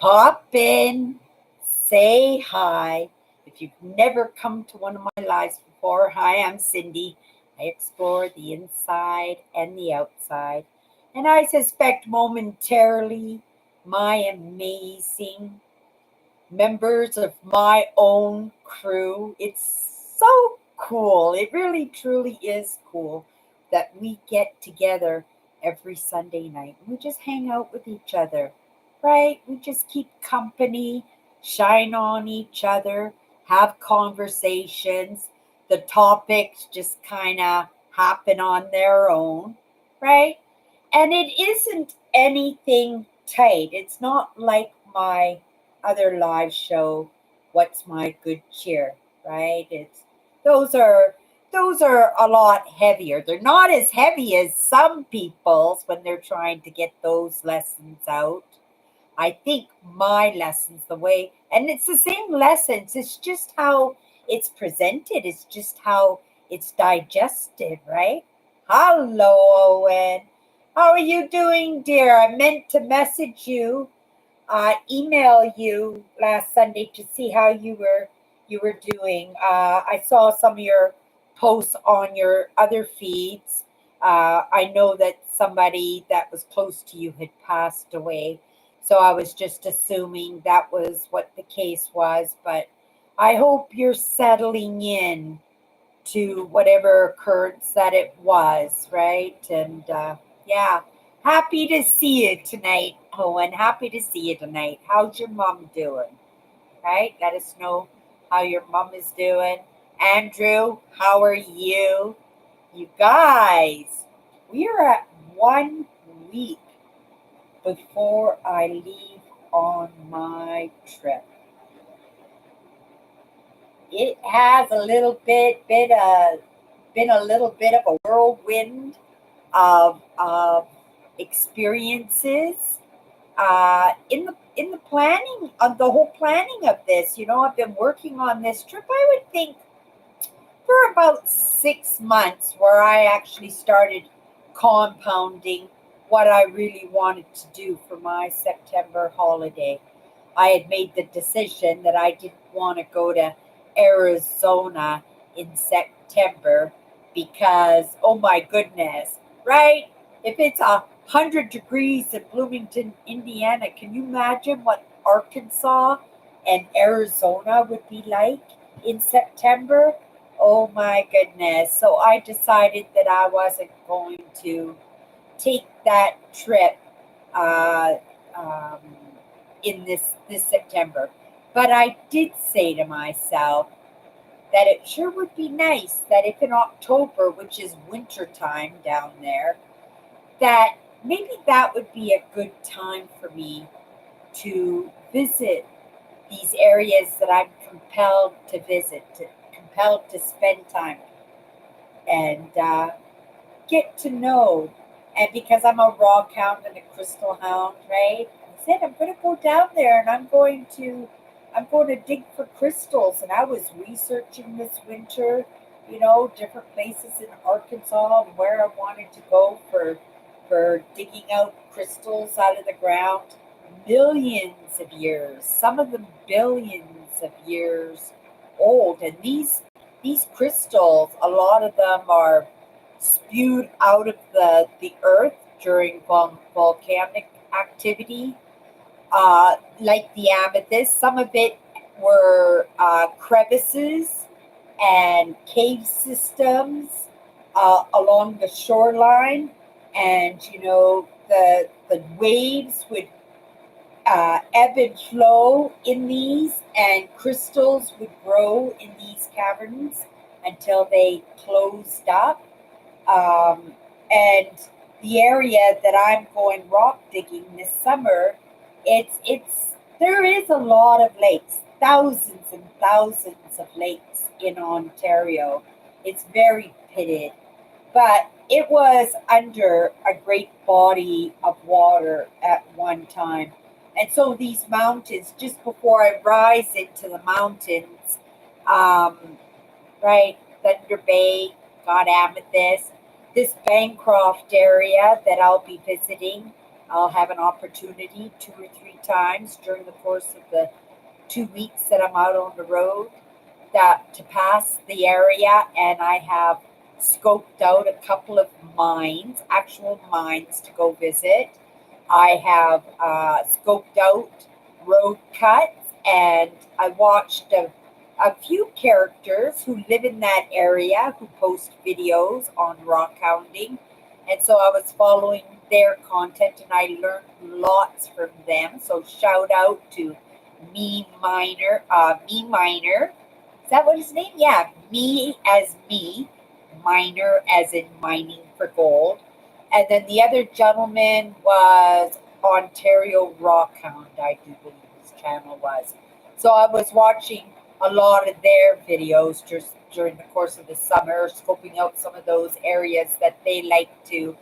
Pop in, say hi. If you've never come to one of my lives before, hi, I'm Cindy. I explore the inside and the outside, and I suspect momentarily my amazing members of my own crew. It's so cool. It really, truly is cool that we get together every Sunday night. We just hang out with each other, right? We just keep company, shine on each other, have conversations. The topics just kind of happen on their own, right? And it isn't anything tight. It's not like my other live show, What's My Good Cheer, right? It's those are a lot heavier. They're not as heavy as some people's when they're trying to get those lessons out. I think my lessons, the way, and it's the same lessons, it's just how it's presented, it's just how it's digested, right? Hello, Owen. How are you doing, dear? I meant to message you, email you last Sunday to see how you were doing. I saw some of your posts on your other feeds. I know that somebody that was close to you had passed away, so I was just assuming that was what the case was. But I hope you're settling in to whatever occurrence that it was, right? And yeah, happy to see you tonight, Owen. Happy to see you tonight. How's your mom doing? Right? Let us know how your mom is doing. Andrew, how are you? You guys, we are at 1 week before I leave on my trip. It has a little been a little bit of a whirlwind of experiences in the planning of the whole planning of this. I've been working on this trip. I would think for about 6 months, where I actually started compounding what I really wanted to do for my September holiday. I had made the decision that I didn't want to go to Arizona in September because, oh my goodness, right? If it's 100 degrees in Bloomington, Indiana, can you imagine what Arkansas and Arizona would be like in September? Oh my goodness. So I decided that I wasn't going to take that trip uh, um, in this September. But I did say to myself that it sure would be nice that if in October, which is winter time down there, that maybe that would be a good time for me to visit these areas that I'm compelled to visit, compelled to spend time and get to know. And because I'm a rock hound and a crystal hound, right? I said I'm going to go down there and I'm going to dig for crystals. And I was researching this winter, different places in Arkansas and where I wanted to go for digging out crystals out of the ground. Millions of years, some of them billions of years old. And these crystals, a lot of them are spewed out of the earth during volcanic activity, like the amethyst. Some of it were crevices and cave systems along the shoreline, and the waves would ebb and flow in these, and crystals would grow in these caverns until they closed up. And the area that I'm going rock digging this summer, it's there is a lot of lakes, thousands and thousands of lakes in Ontario. It's very pitted, but it was under a great body of water at one time. And so these mountains, just before I rise into the mountains, um, right, Thunder Bay, got amethyst. This Bancroft area that I'll be visiting, I'll have an opportunity 2 or 3 times during the course of the 2 weeks that I'm out on the road that to pass the area, and I have scoped out a couple of mines, actual mines to go visit. I have scoped out road cuts, and I watched a few characters who live in that area who post videos on rock hounding. And so I was following their content and I learned lots from them. So shout out to Me Miner. Is that what his name? Yeah, me as me, miner as in mining for gold. And then the other gentleman was Ontario Rockhound, I do believe his channel was. So I was watching a lot of their videos just during the course of the summer, scoping out some of those areas that they like to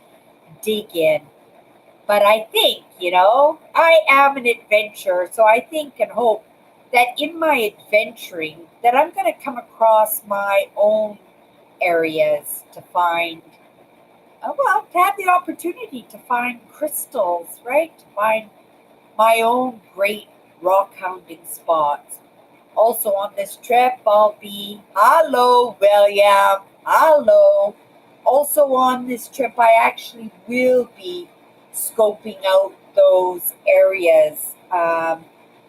dig in. But I think, I am an adventurer, so I think and hope that in my adventuring that I'm going to come across my own areas to find, to have the opportunity to find crystals, right? To find my own great rock hounding spots. Also on this trip, I'll be, hello, William, hello. Also on this trip, I actually will be scoping out those areas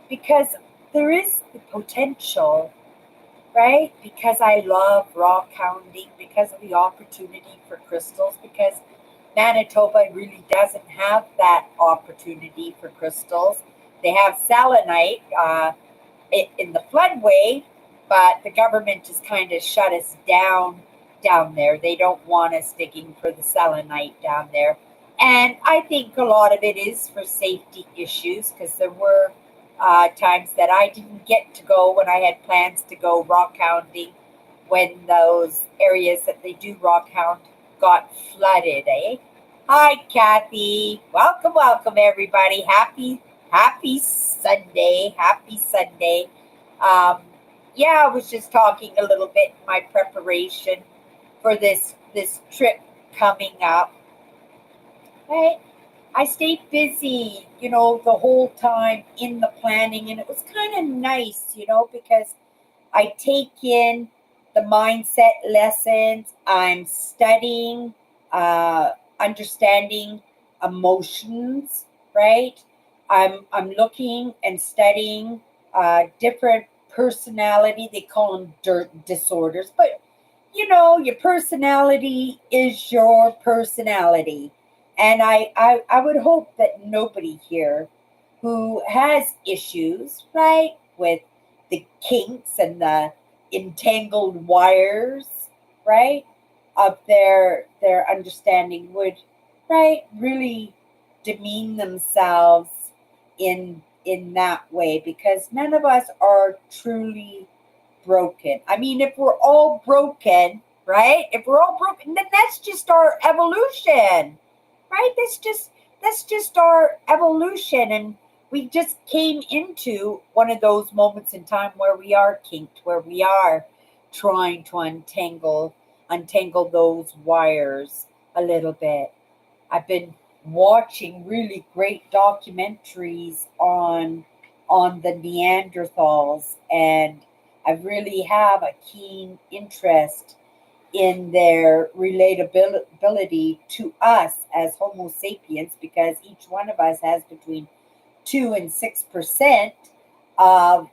because there is the potential, right? Because I love rock hounding, because of the opportunity for crystals, because Manitoba really doesn't have that opportunity for crystals. They have selenite in the floodway, but the government has kind of shut us down there. They don't want us digging for the selenite down there. And I think a lot of it is for safety issues because there were times that I didn't get to go when I had plans to go rock hounding when those areas that they do rock hound got flooded, eh? Hi, Kathy. Welcome, welcome, everybody. Happy Sunday. Happy Sunday. Um, yeah, I was just talking a little bit in my preparation for this trip coming up. Right? I stayed busy, the whole time in the planning, and it was kind of nice, because I take in the mindset lessons. I'm studying, understanding emotions, right? I'm looking and studying different personality. They call them disorders, but your personality is your personality. And I would hope that nobody here who has issues, right, with the kinks and the entangled wires, right, of their understanding would, right, really demean themselves in that way because none of us are truly broken. I mean, if we're all broken, right? If we're all broken, then that's just our evolution, right? That's just our evolution, and we just came into one of those moments in time where we are kinked, where we are trying to untangle those wires a little bit. I've been watching really great documentaries on the Neanderthals, and I really have a keen interest in their relatability to us as Homo sapiens because each one of us has between 2 and 6% of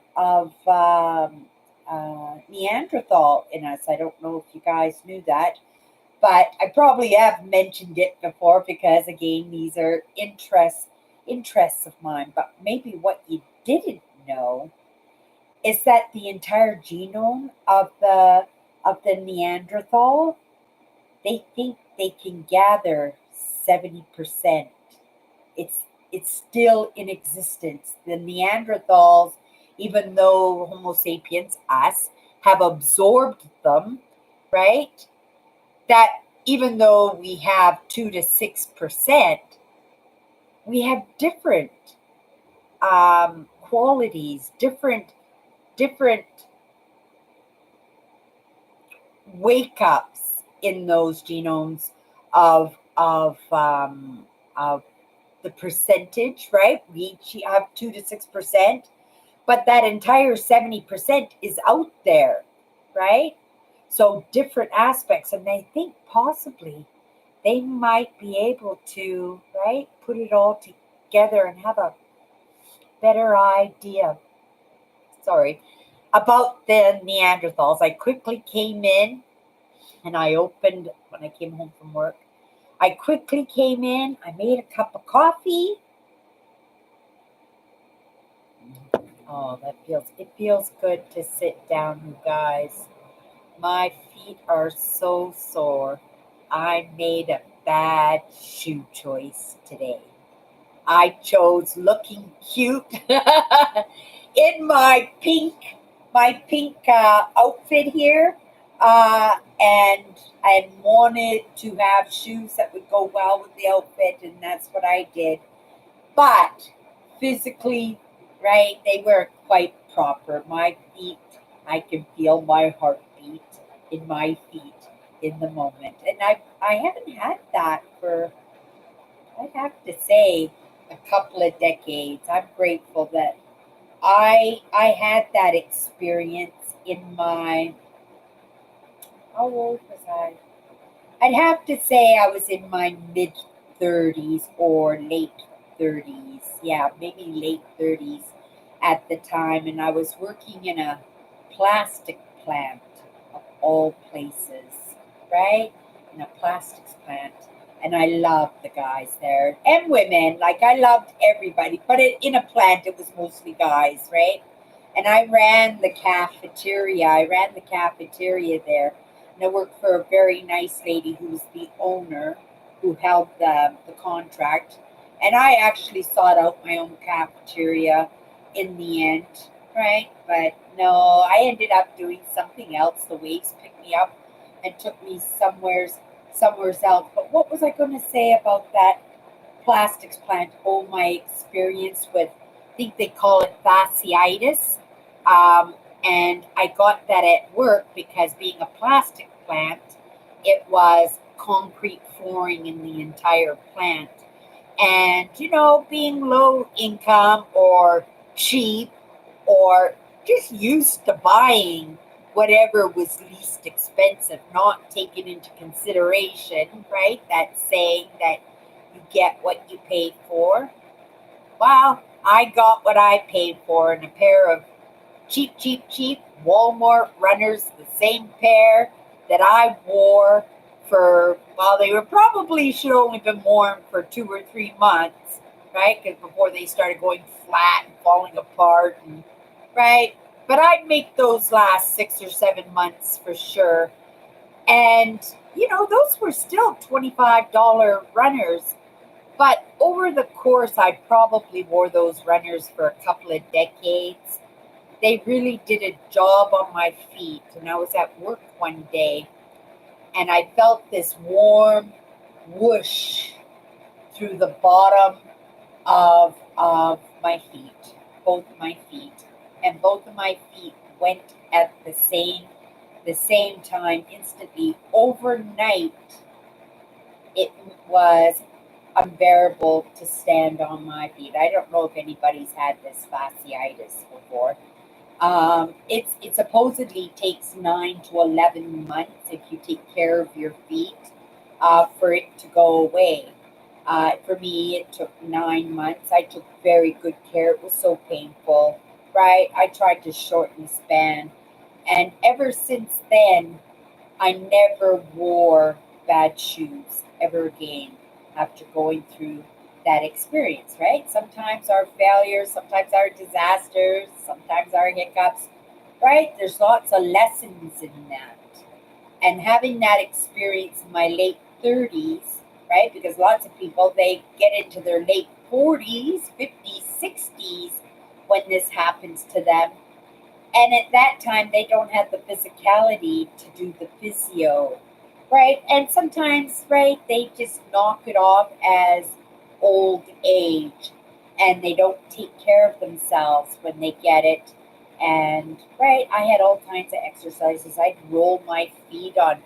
Neanderthal in us. I don't know if you guys knew that, but I probably have mentioned it before because again, these are interests of mine. But maybe what you didn't know is that the entire genome of the Neanderthal, they think they can gather 70%. It's still in existence. The Neanderthals, even though Homo sapiens, us, have absorbed them, right? That even though we have 2 to 6%, we have different qualities, different wake ups in those genomes of the percentage, right? We each have 2 to 6%, but that entire 70% is out there, right? So different aspects, and I think possibly they might be able to, right, put it all together and have a better idea, sorry, about the Neanderthals. I quickly came in and I opened when I came home from work. I quickly came in, I made a cup of coffee. Oh, it feels good to sit down, you guys. My feet are so sore. I made a bad shoe choice today. I chose looking cute in my pink outfit here, and I wanted to have shoes that would go well with the outfit, and that's what I did. But physically, right, they were quite proper. My feet, I can feel my heartbeat in my feet in the moment, and I haven't had that for, I'd have to say, a couple of decades. I'm grateful that I had that experience in my, how old was I? I'd have to say I was in my mid 30s or late 30s. Yeah, maybe late 30s at the time, and I was working in a plastic plant of all places, right? In a plastics plant. And I loved the guys there and women. Like I loved everybody, but in a plant, it was mostly guys, right? And I ran the cafeteria. I ran the cafeteria there, and I worked for a very nice lady who was the owner, who held the contract. And I actually sought out my own cafeteria in the end, right? But no, I ended up doing something else. The waves picked me up and took me somewhere else. But what was I going to say about that plastics plant? Oh, my experience with, I think they call it fasciitis. And I got that at work because being a plastic plant, it was concrete flooring in the entire plant. And, being low income or cheap or just used to buying whatever was least expensive, not taking into consideration, right? That saying that you get what you pay for. Well, I got what I paid for in a pair of cheap Walmart runners, the same pair that I wore for, well, they were probably should only been worn for 2 or 3 months, right? Because before they started going flat and falling apart, and right. But I'd make those last 6 or 7 months for sure. And those were still $25 runners. But over the course, I probably wore those runners for a couple of decades. They really did a job on my feet. And I was at work one day and I felt this warm whoosh through the bottom of my feet, both my feet. And both of my feet went at the same time instantly. Overnight, it was unbearable to stand on my feet. I don't know if anybody's had this fasciitis before. It supposedly takes 9 to 11 months if you take care of your feet for it to go away. For me, it took 9 months. I took very good care. It was so painful, right? I tried to shorten the span, and ever since then, I never wore bad shoes ever again after going through that experience, right? Sometimes our failures, sometimes our disasters, sometimes our hiccups, right? There's lots of lessons in that. And having that experience in my late 30s, right? Because lots of people, they get into their late 40s, 50s, 60s when this happens to them, and at that time, they don't have the physicality to do the physio, right? And sometimes, right, they just knock it off as old age and they don't take care of themselves when they get it. And, right, I had all kinds of exercises. I'd roll my feet on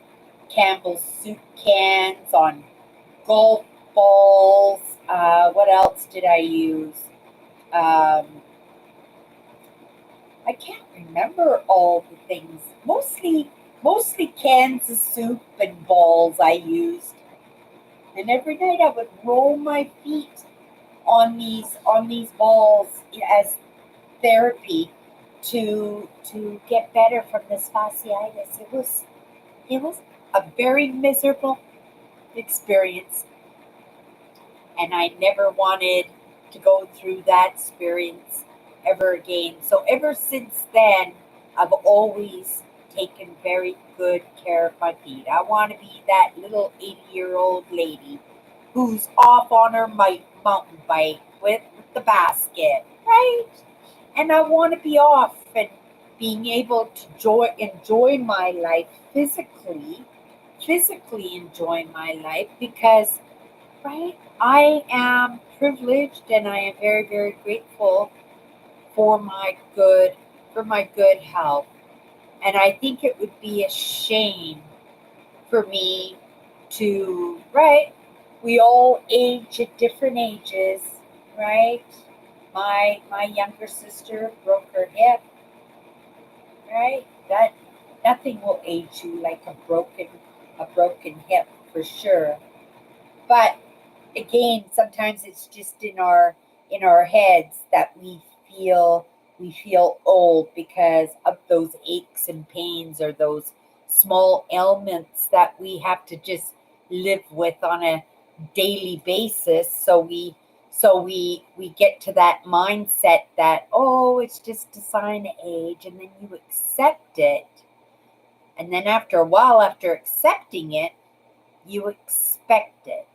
Campbell's soup cans, on golf balls, What else did I use? Um, I can't remember all the things. Mostly cans of soup and balls I used. And every night I would roll my feet on these balls as therapy to get better from this fasciitis. It was a very miserable experience, and I never wanted to go through that experience ever again. So ever since then, I've always taken very good care of my feet. I want to be that little 80-year-old lady who's off on her mountain bike with the basket, right? And I want to be off and being able to enjoy my life physically enjoy my life because, right, I am privileged and I am very, very grateful for my good health. And I think it would be a shame for me to, right, we all age at different ages, right? My younger sister broke her hip, right? That nothing will age you like a broken hip for sure. But again, sometimes it's just in our heads that we feel old because of those aches and pains or those small ailments that we have to just live with on a daily basis. So we get to that mindset that, oh, it's just a sign of age, and then you accept it, and then after a while, after accepting it, you expect it,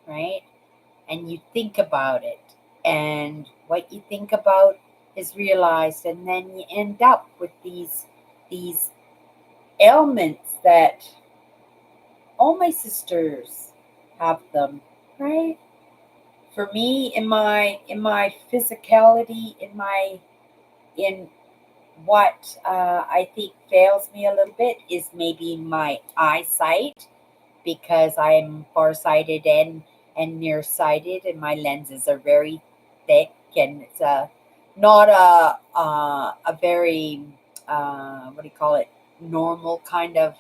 right? And you think about it, and what you think about is realized, and then you end up with these ailments that all my sisters have them, right? For me, in my physicality, in what I think fails me a little bit is maybe my eyesight, because I'm farsighted and nearsighted, and my lenses are very thick, and it's not a very what do you call it, normal kind of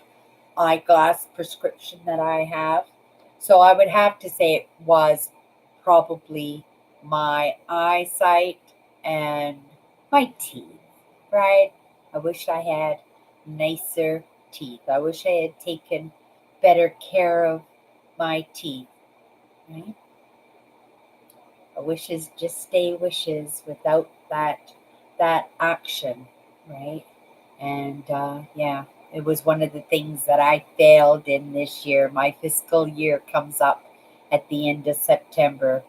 eyeglass prescription that I have. So I would have to say it was probably my eyesight and my teeth, right? I wish I had nicer teeth. I wish I had taken better care of my teeth, right? Wishes just stay wishes without that action, right? And yeah, it was one of the things that I failed in this year. My fiscal year comes up at the end of September,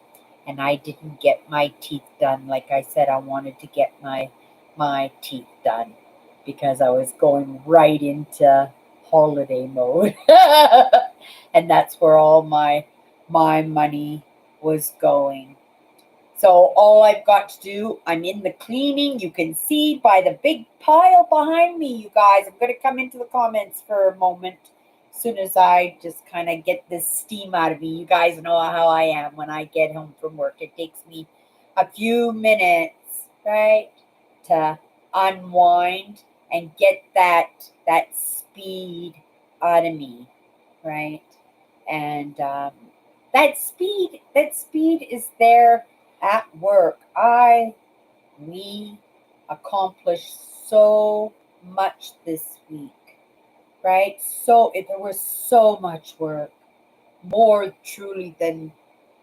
and I didn't get my teeth done. Like I said, I wanted to get my teeth done because I was going right into holiday mode, and that's where all my money was going. So all I've got to do, I'm in the cleaning. You can see by the big pile behind me, you guys. I'm going to come into the comments for a moment. As soon as I just kind of get this steam out of me, you guys know how I am when I get home from work. It takes me a few minutes, right, to unwind and get that speed out of me, right? And that speed is there at work. We accomplished so much this week, right? There was so much work, more truly than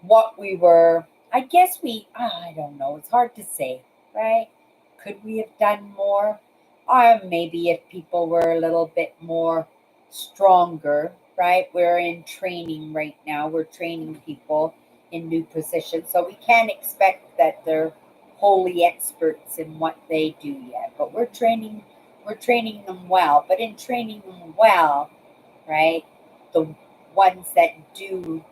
what we were. I guess I don't know, it's hard to say, right? Could we have done more? Maybe if people were a little bit more stronger, right? We're in training right now. We're training people in new positions. So we can't expect that they're wholly experts in what they do yet. But we're training them well. But in training them well, right? The ones that do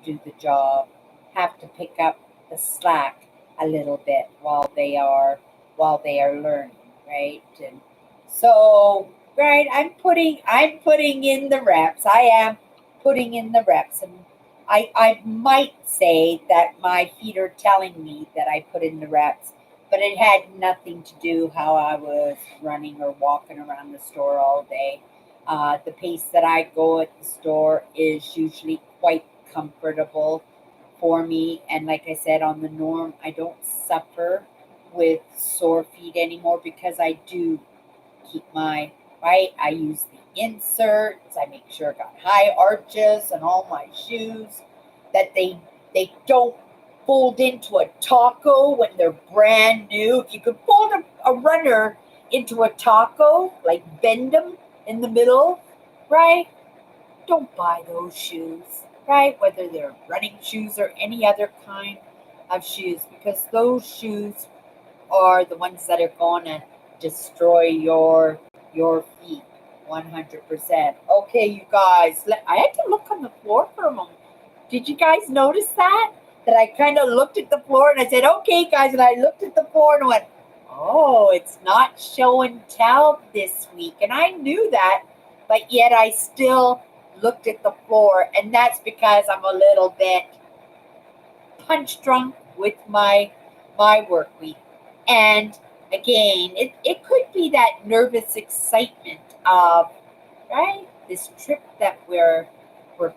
the job have to pick up the slack a little bit while they are learning, right? And so, right, I'm putting in the reps. I am putting in the reps, I might say that my feet are telling me that I put in the reps, but it had nothing to do how I was running or walking around the store all day. The pace that I go at the store is usually quite comfortable for me. And like I said, on the norm, I don't suffer with sore feet anymore because I do keep my right. I use the inserts. I make sure I got high arches and all my shoes that they don't fold into a taco when they're brand new. If you could fold a runner into a taco, like bend them in the middle, right? Don't buy those shoes, right? Whether they're running shoes or any other kind of shoes, because those shoes are the ones that are going to destroy your feet 100%. Okay, you guys, I had to look on the floor for a moment. Did you guys notice that? That I kind of looked at the floor and I said, okay, guys, and I looked at the floor and went, oh, it's not show and tell this week. And I knew that, but yet I still looked at the floor. And that's because I'm a little bit punch drunk with my work week. And again, it could be that nervous excitement of right this trip that we're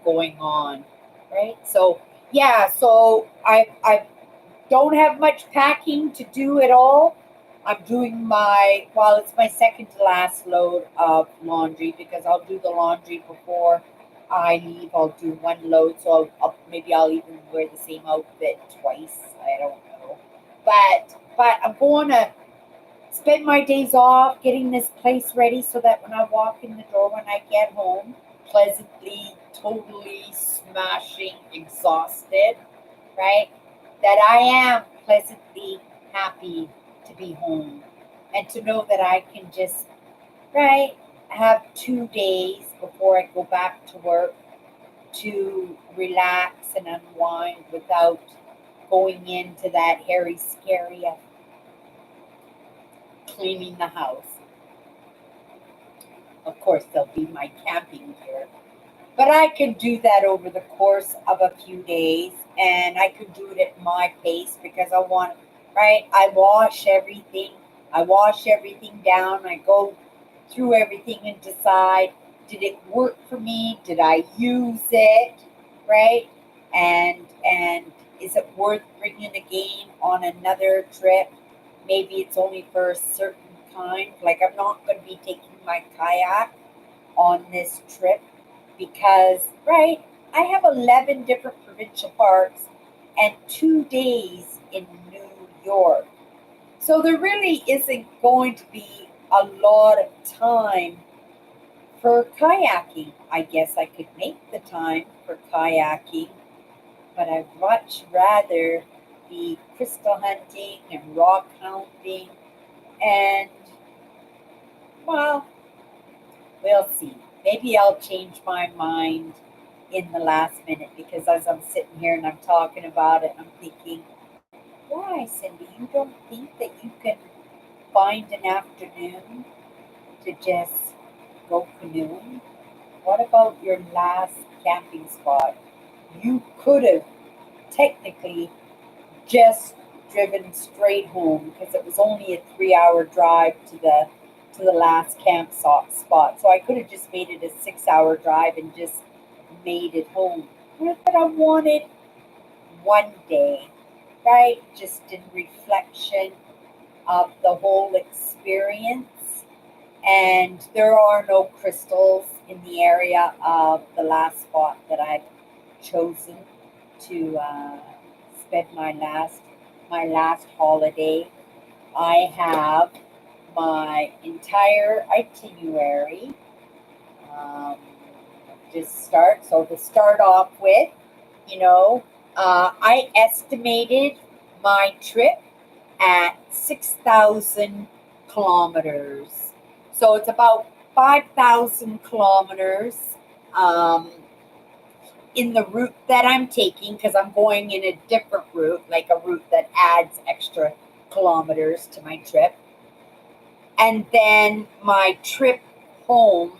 going on, right? So yeah, so I don't have much packing to do at all. I'm doing it's my second to last load of laundry because I'll do the laundry before I leave. I'll do one load, so maybe I'll even wear the same outfit twice. I don't know, but I'm going to spend my days off getting this place ready so that when I walk in the door when I get home, pleasantly, totally smashing, exhausted, right? That I am pleasantly happy to be home and to know that I can just, right, have 2 days before I go back to work to relax and unwind without going into that hairy, scary of cleaning the house. Of course, there'll be my camping gear. But I can do that over the course of a few days and I can do it at my pace because I want, right? I wash everything. I wash everything down. I go through everything and decide, did it work for me? Did I use it? Right? And is it worth bringing again on another trip? Maybe it's only for a certain kind. Like I'm not going to be taking my kayak on this trip because, right, I have 11 different provincial parks and 2 days in New York. So there really isn't going to be a lot of time for kayaking. I guess I could make the time for kayaking, but I'd much rather be crystal hunting and rock hunting and, well, we'll see. Maybe I'll change my mind in the last minute because as I'm sitting here and I'm talking about it, I'm thinking, why, Cindy, you don't think that you can find an afternoon to just go canoeing? What about your last camping spot? You could have technically just driven straight home because it was only a 3 hour drive to the last camp spot. So I could have just made it a 6 hour drive and just made it home. But I wanted one day, right? Just in reflection of the whole experience. And there are no crystals in the area of the last spot that I've chosen to spend my last holiday. I have my entire itinerary. Um, just start. So to start off with, I estimated my trip at 6,000 kilometers. So it's about 5,000 kilometers um, in the route that I'm taking because I'm going in a different route, like a route that adds extra kilometers to my trip. And then my trip home,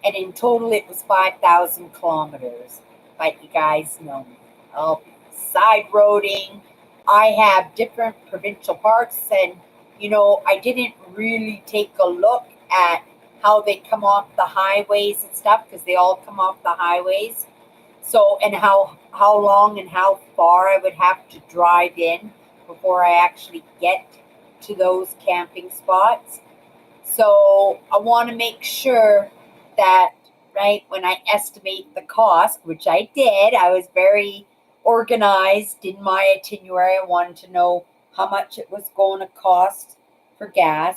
and in total it was 5,000 kilometers. but you guys know me. I'll be side roading. I have different provincial parks, and I didn't really take a look at how they come off the highways and stuff because they all come off the highways. So, and how long and how far I would have to drive in before I actually get to those camping spots. So I want to make sure that, right, when I estimate the cost, which I did, I was very organized in my itinerary. I wanted to know how much it was going to cost for gas,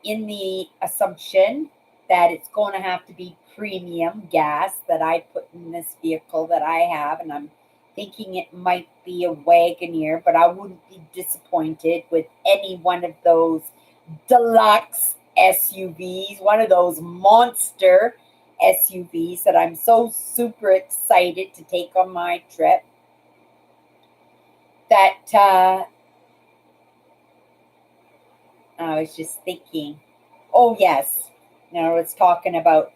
in the assumption that it's going to have to be premium gas that I put in this vehicle that I have. And I'm thinking it might be a Wagoneer, but I wouldn't be disappointed with any one of those deluxe SUVs, one of those monster SUVs that I'm so super excited to take on my trip. That I was just thinking, oh yes, now it's talking about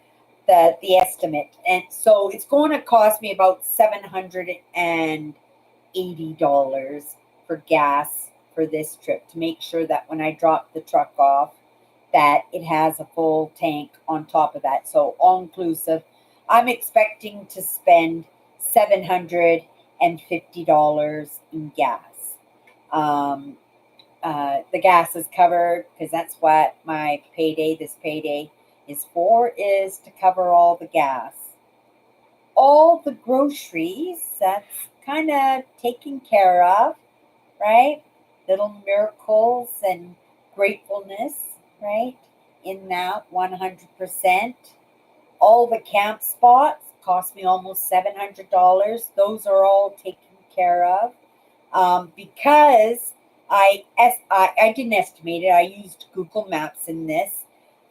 the estimate, and so it's going to cost me about $780 for gas for this trip to make sure that when I drop the truck off, that it has a full tank on top of that. So all inclusive, I'm expecting to spend $750 in gas. Um, the gas is covered because that's what my this payday is for, is to cover all the gas. All the groceries, that's kind of taken care of, right? Little miracles and gratefulness, right? In that 100%. All the camp spots cost me almost $700. Those are all taken care of, because I didn't estimate it. I used Google Maps in this.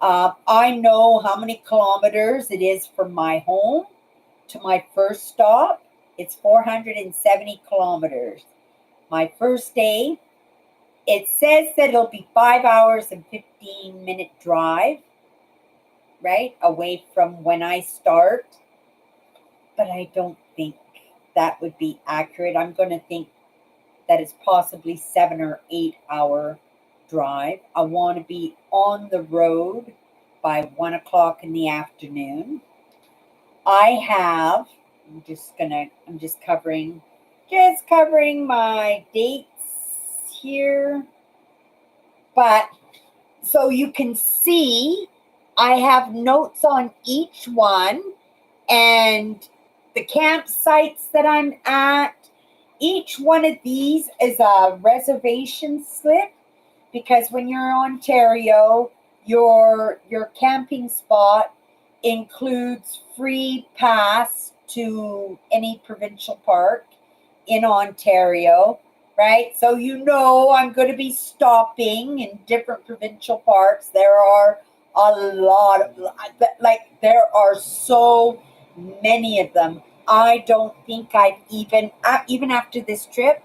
I know how many kilometers it is from my home to my first stop. It's 470 kilometers. My first day, it says that it'll be 5 hours and 15-minute drive, right, away from when I start. But I don't think that would be accurate. I'm going to think that it's possibly 7 or 8 hour drive. I want to be on the road by 1 o'clock in the afternoon. I'm just covering my dates here. But so you can see I have notes on each one and the campsites that I'm at. Each one of these is a reservation slip, because when you're in Ontario, your camping spot includes free pass to any provincial park in Ontario, right? So I'm going to be stopping in different provincial parks. There are a lot of, there are so many of them. I don't think I've even after this trip,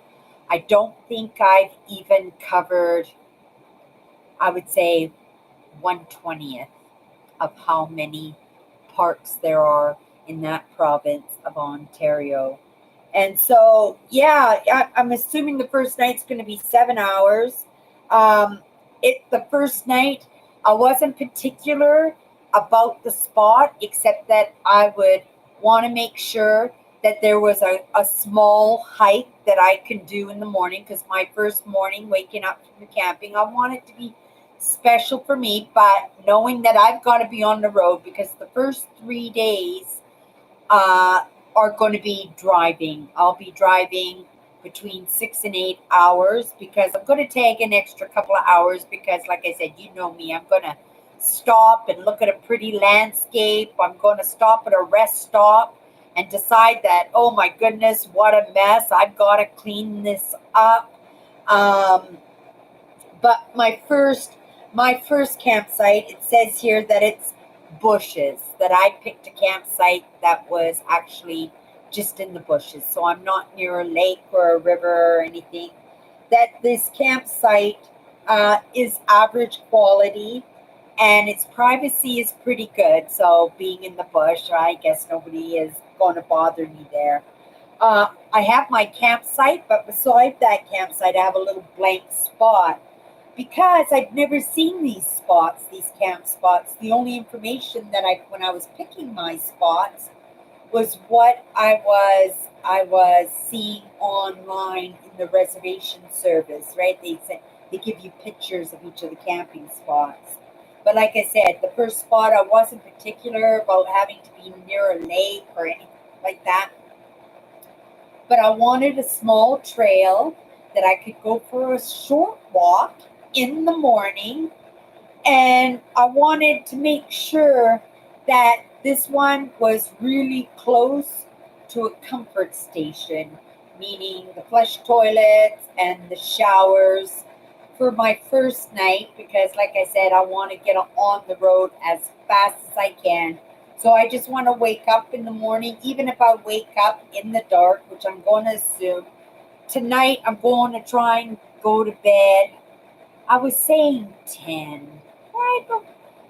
I don't think I've even covered, I would say, 1/20th of how many parks there are in that province of Ontario. And so, yeah, I'm assuming the first night's going to be 7 hours. The first night, I wasn't particular about the spot, except that I would want to make sure that there was a small hike that I can do in the morning, because my first morning waking up from the camping, I want it to be special for me, but knowing that I've got to be on the road, because the first 3 days are going to be driving. I'll be driving between 6 and 8 hours, because I'm going to take an extra couple of hours because, like I said, you know me, I'm going to stop and look at a pretty landscape. I'm going to stop at a rest stop and decide that, oh my goodness, what a mess. I've got to clean this up. But my first campsite, it says here that it's bushes, that I picked a campsite that was actually just in the bushes. So I'm not near a lake or a river or anything. That this campsite is average quality. and its privacy is pretty good. So being in the bush, I guess nobody is going to bother me there. I have my campsite, but beside that campsite, I have a little blank spot because I've never seen these spots, these camp spots. The only information that when I was picking my spots was what I was seeing online in the reservation service, right? They give you pictures of each of the camping spots. But like I said, the first spot I wasn't particular about having to be near a lake or anything like that. But I wanted a small trail that I could go for a short walk in the morning, and I wanted to make sure that this one was really close to a comfort station, meaning the flush toilets and the showers for my first night, because like I said, I want to get on the road as fast as I can. So I just want to wake up in the morning, even if I wake up in the dark, which I'm going to assume. Tonight I'm going to try and go to bed. I was saying 10, right? But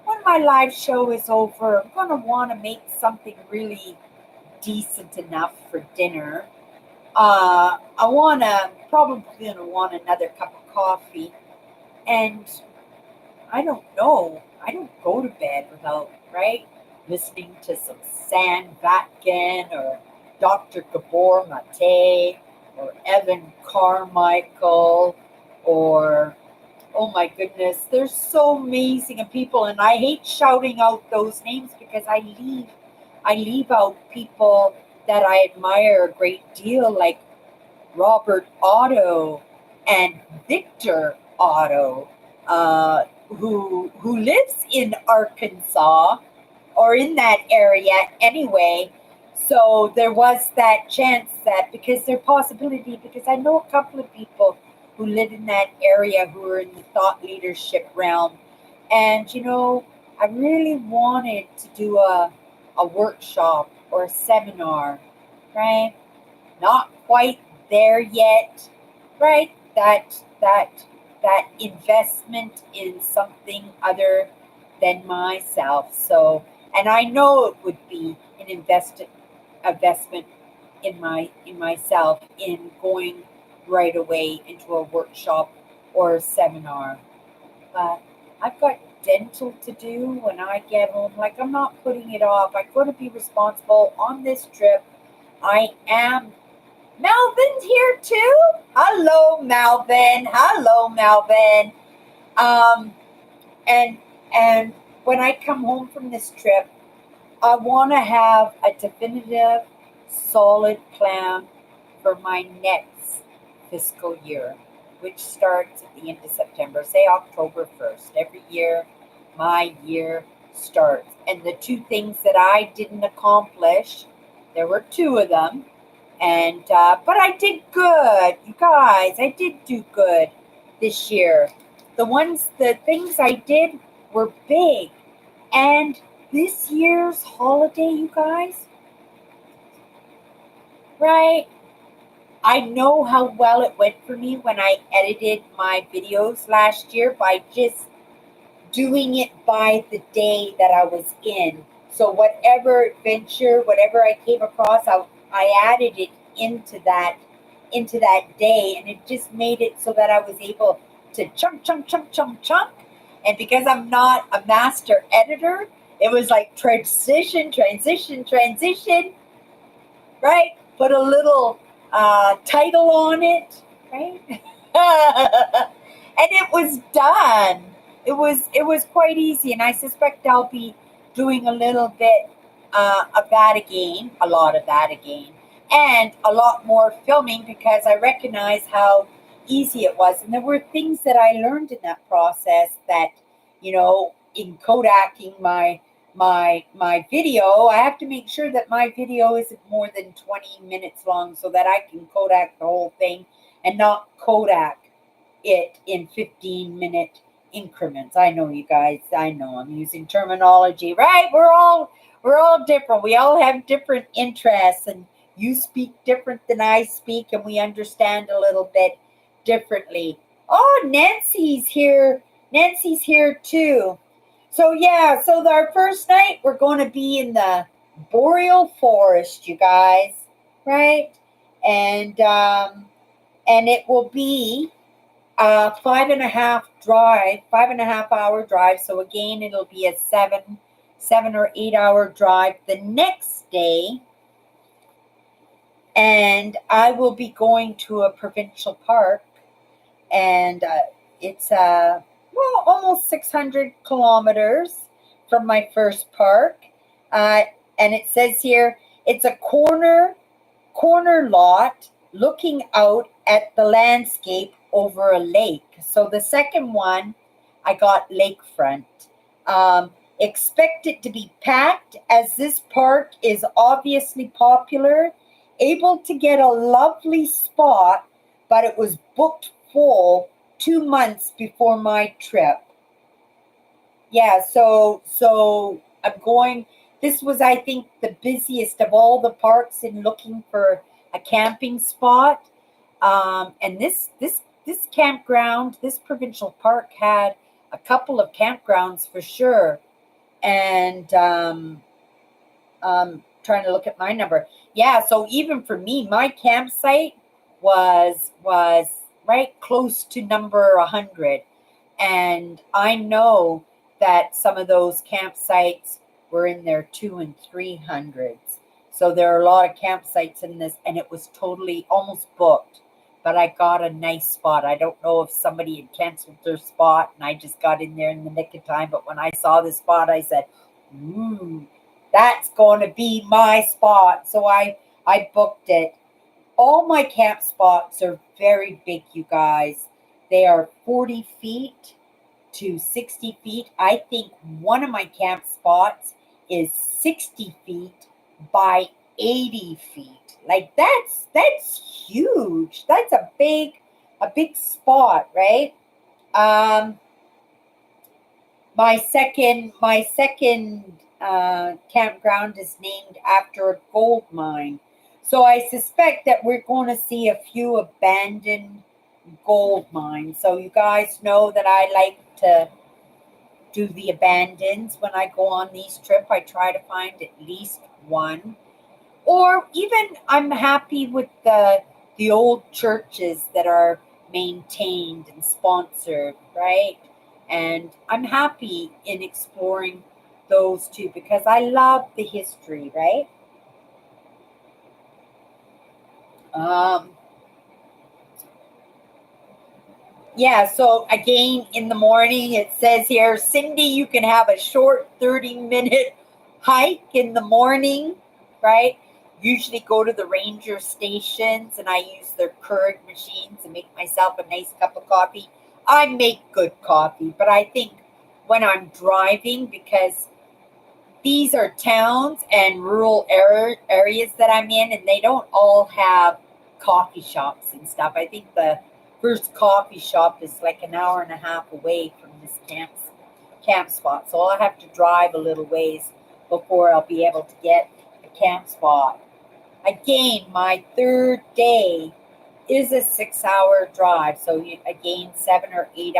when my live show is over, I'm going to want to make something really decent enough for dinner. I want to, probably going to want another cup of coffee. And I don't know. I don't go to bed without, right, listening to some Sam Vatkin or Dr. Gabor Mate or Evan Carmichael or oh my goodness, they're so amazing and people, and I hate shouting out those names because I leave out people that I admire a great deal, like Robert Otto and Victor Otto, who lives in Arkansas or in that area anyway. So there was that chance that because there possibility, because I know a couple of people who live in that area who are in the thought leadership realm. And I really wanted to do a workshop or a seminar, right? Not quite there yet, right? That investment in something other than myself. So, and I know it would be an investment in myself in going right away into a workshop or a seminar. But I've got dental to do when I get home. Like I'm not putting it off. I'm going to be responsible on this trip. I am. Melvin's here too. Hello, Melvin. Hello, Melvin. Um, and and when I come home from this trip, I want to have a definitive, solid plan for my next fiscal year, which starts at the end of September, say October 1st. Every year, my year starts. And the two things that I didn't accomplish, there were two of them, and but I did good, you guys. I did do good this year. The things I did were big, and this year's holiday, you guys, right? I know how well it went for me when I edited my videos last year by just doing it by the day that I was in. So whatever adventure, whatever I came across, I added it into that day, and it just made it so that I was able to chunk. And because I'm not a master editor, it was like transition, right? Put a little title on it, right? And it was done. It was quite easy, and I suspect I'll be doing a little bit of that again, a lot of that again, and a lot more filming because I recognize how easy it was, and there were things that I learned in that process that in Kodaking my video, I have to make sure that my video isn't more than 20 minutes long so that I can Kodak the whole thing and not Kodak it in 15-minute increments. I know you guys, I know I'm using terminology, right? We're all different. We all have different interests, and you speak different than I speak, and we understand a little bit differently. Oh, Nancy's here. Nancy's here too. So yeah, so our first night we're going to be in the boreal forest, you guys, right? And and it will be 5.5 hour drive. So again, it'll be a 7 or 8 hour drive the next day. And I will be going to a provincial park, and it's well, almost 600 kilometers from my first park. Uh, and it says here it's a corner lot looking out at the landscape over a lake. So the second one, I got lakefront. Expect it to be packed as this park is obviously popular. Able to get a lovely spot, but it was booked full 2 months before my trip. Yeah, so I'm going. This was, I think, the busiest of all the parks in looking for a camping spot. And this campground, this provincial park had a couple of campgrounds for sure. And trying to look at my number. Yeah, so even for me, my campsite was right close to number 100. And I know that some of those campsites were in their 200 and 300s. So there are a lot of campsites in this, and it was totally almost booked. But I got a nice spot. I don't know if somebody had canceled their spot and I just got in there in the nick of time. But when I saw the spot, I said, "Ooh, that's going to be my spot." So I booked it. All my camp spots are very big, you guys. They are 40 feet to 60 feet. I think one of my camp spots is 60 feet by 80 feet. Like that's huge. That's a big spot, right? Um my second campground is named after a gold mine. So I suspect that we're going to see a few abandoned gold mines. So you guys know that I like to do the abandons when I go on these trips. I try to find at least one. Or even I'm happy with the old churches that are maintained and sponsored, right? And I'm happy in exploring those too because I love the history, right? Um, yeah, so again in the morning it says here, Cindy, you can have a short 30-minute hike in the morning, right? Usually go to the ranger stations and I use their Keurig machines and make myself a nice cup of coffee. I make good coffee, but I think when I'm driving, because these are towns and rural areas that I'm in, and they don't all have coffee shops and stuff. I think the first coffee shop is like an hour and a half away from this camp spot. So I'll have to drive a little ways before I'll be able to get a camp spot. Again, my third day is a 6 hour drive. So again, 7 or 8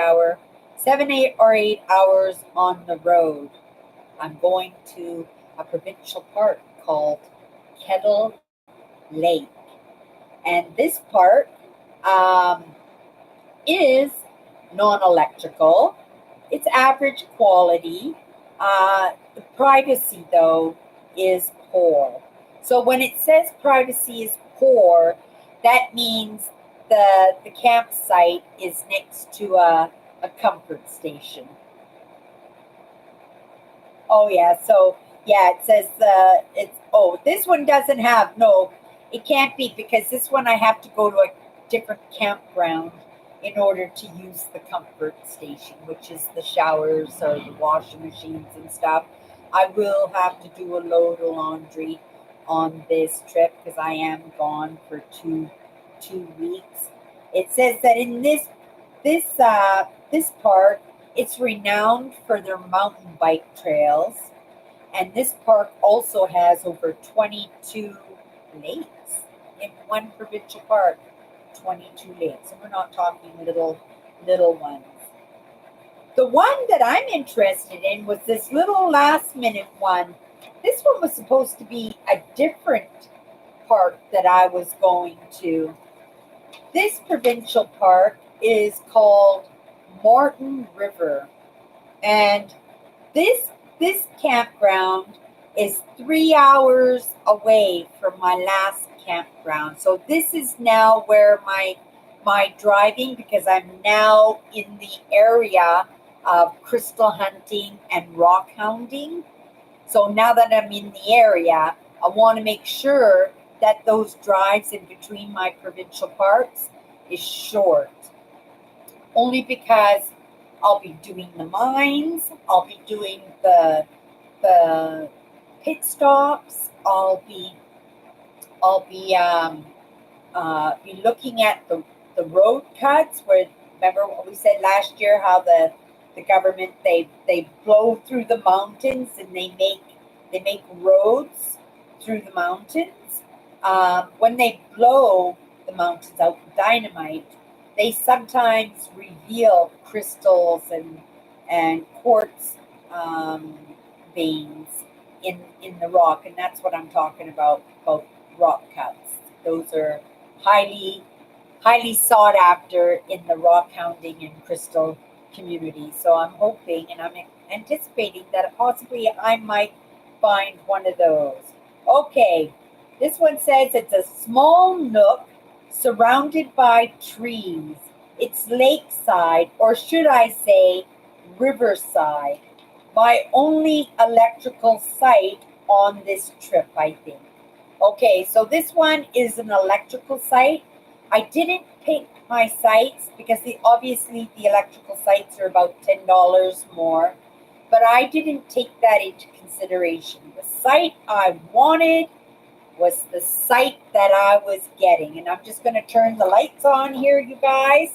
hours on the road. I'm going to a provincial park called Kettle Lake. And this park um, is non electrical, it's average quality. The privacy, though, is poor. So when it says privacy is poor, that means the campsite is next to a comfort station. Oh yeah, so yeah, it says it's this one doesn't have no, it can't be because this one I have to go to a different campground in order to use the comfort station, which is the showers or the washing machines and stuff. I will have to do a load of laundry on this trip because I am gone for two weeks. It says that in this park, it's renowned for their mountain bike trails, and this park also has over 22 lakes in one provincial park. 22 lakes, and we're not talking little ones. The one that I'm interested in was this little last minute one. This one was supposed to be a different park that I was going to. This provincial park is called Martin River. And this campground is 3 hours away from my last campground. So this is now where my driving, because I'm now in the area of crystal hunting and rock hounding. So now that I'm in the area, I want to make sure that those drives in between my provincial parks is short. Only because I'll be doing the mines, I'll be doing the pit stops, I'll be looking at the road cuts where, remember what we said last year, how the government they blow through the mountains and they make roads through the mountains. When they blow the mountains out with dynamite, they sometimes reveal crystals and quartz veins in the rock, and that's what I'm talking about rock cuts. Those are highly sought after in the rock hounding and crystal community. So I'm hoping and I'm anticipating that possibly I might find one of those. Okay, this one says it's a small nook surrounded by trees. It's lakeside, or should I say riverside. My only electrical site on this trip, I think. Okay, so this one is an electrical site. I didn't pick my sites because obviously the electrical sites are about $10 more, but I didn't take that into consideration. The site I wanted was the site that I was getting, and I'm just going to turn the lights on here, you guys.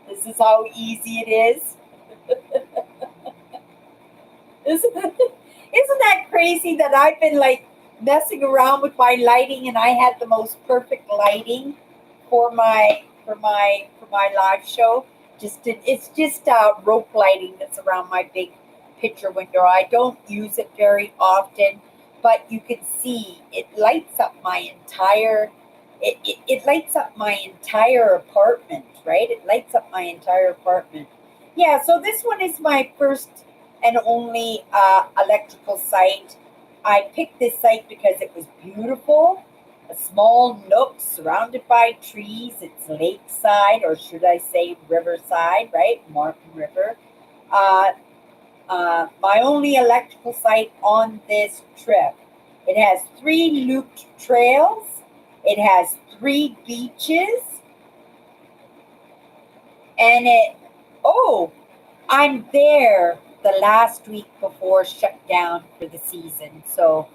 This is how easy it is. Isn't that crazy that I've been like messing around with my lighting and I had the most perfect lighting for my live show. It's just rope lighting that's around my big picture window. I don't use it very often, but you can see it lights up my entire it lights up my entire apartment, right? It lights up my entire apartment. Yeah, so this one is my first and only electrical site. I picked this site because it was beautiful, a small nook surrounded by trees. It's lakeside, or should I say riverside, right? Martin River. Uh, my only electrical site on this trip. It has 3 looped trails. It has 3 beaches, and I'm there the last week before shutdown for the season. So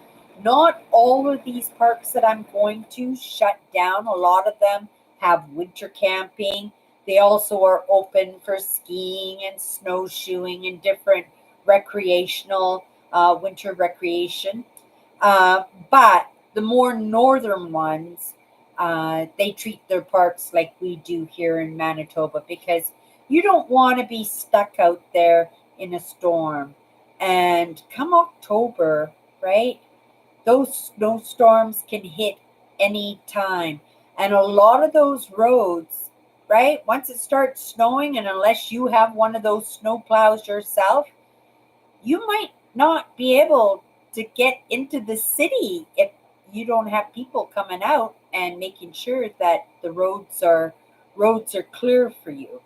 not all of these parks that I'm going to shut down. A lot of them have winter camping. They also are open for skiing and snowshoeing and different recreational winter recreation. But the more northern ones, they treat their parks like we do here in Manitoba, because you don't want to be stuck out there in a storm. And come October, right? Those snowstorms can hit any time. And a lot of those roads, right? Once it starts snowing, and unless you have one of those snow plows yourself, you might not be able to get into the city if you don't have people coming out and making sure that the roads are clear for you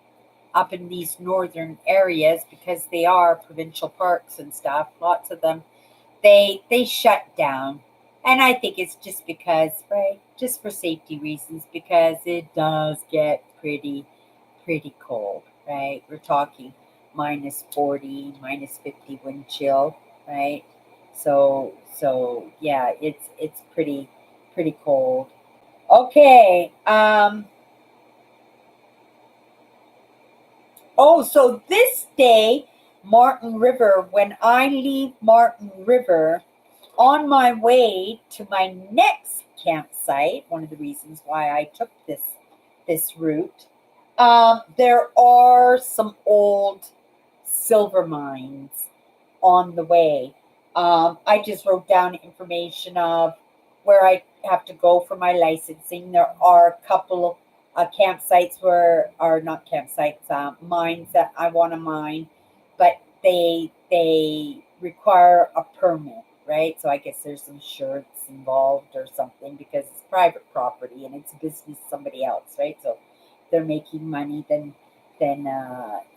up in these northern areas, because they are provincial parks and stuff. Lots of them they shut down. And I think it's just because, right, just for safety reasons, because it does get pretty cold, right? We're talking minus 40, minus 50 wind chill, right? So yeah, it's pretty cold. Okay. So this day, Martin River, when I leave Martin River on my way to my next campsite, one of the reasons why I took this route, there are some old silver mines on the way. I just wrote down information of where I have to go for my licensing. There are a couple campsites where are not campsites, mines that I want to mine, but they require a permit, right? So I guess there's some insurance involved or something because it's private property and it's business somebody else, right? So they're making money, then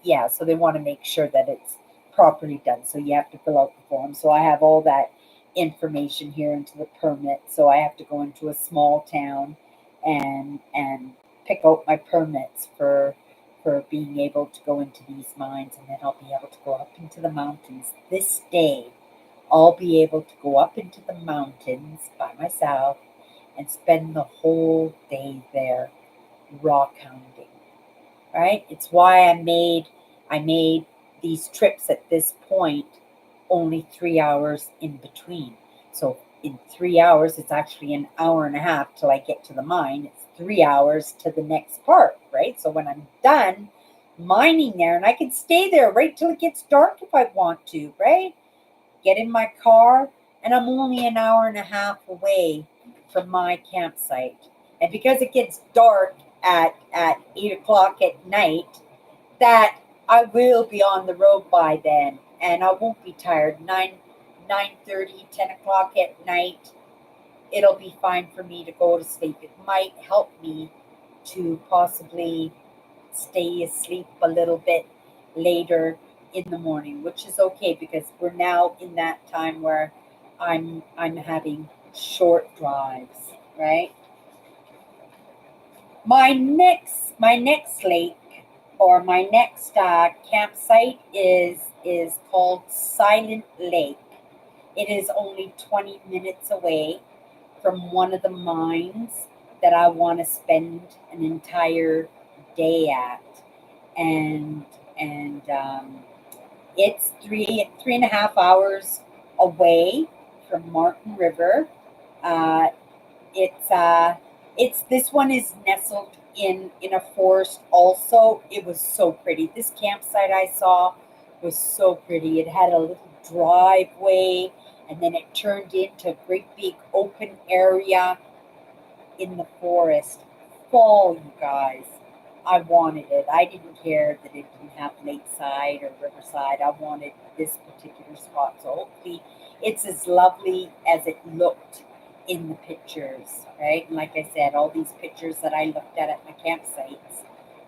yeah, so they want to make sure that it's properly done. So you have to fill out the form. So I have all that information here into the permit. So I have to go into a small town and pick out my permits for being able to go into these mines, and then I'll be able to go up into the mountains. This day, I'll be able to go up into the mountains by myself and spend the whole day there rock hounding, right? It's why I made these trips at this point only 3 hours in between. So in 3 hours, it's actually an hour and a half till I get to the mine. It's 3 hours to the next part, right? So when I'm done mining there, and I can stay there right till it gets dark if I want to, right? Get in my car, and I'm only an hour and a half away from my campsite. And because it gets dark at 8 o'clock at night, that I will be on the road by then, and I won't be tired. 9:30, 10 o'clock at night, it'll be fine for me to go to sleep. It might help me to possibly stay asleep a little bit later in the morning, which is okay because we're now in that time where I'm having short drives, right? My next lake or my next campsite is called Silent Lake. It is only 20 minutes away from one of the mines that I want to spend an entire day at, and and it's three and a half hours away from Martin River. Uh, it's it's this one is nestled in a forest also. It was so pretty. This campsite I saw was so pretty. It had a little driveway and then it turned into a great big open area in the forest. Fall, you guys. I wanted it. I didn't care that it didn't have lakeside or riverside. I wanted this particular spot. So hopefully it's as lovely as it looked in the pictures, right? And like I said, all these pictures that I looked at my campsites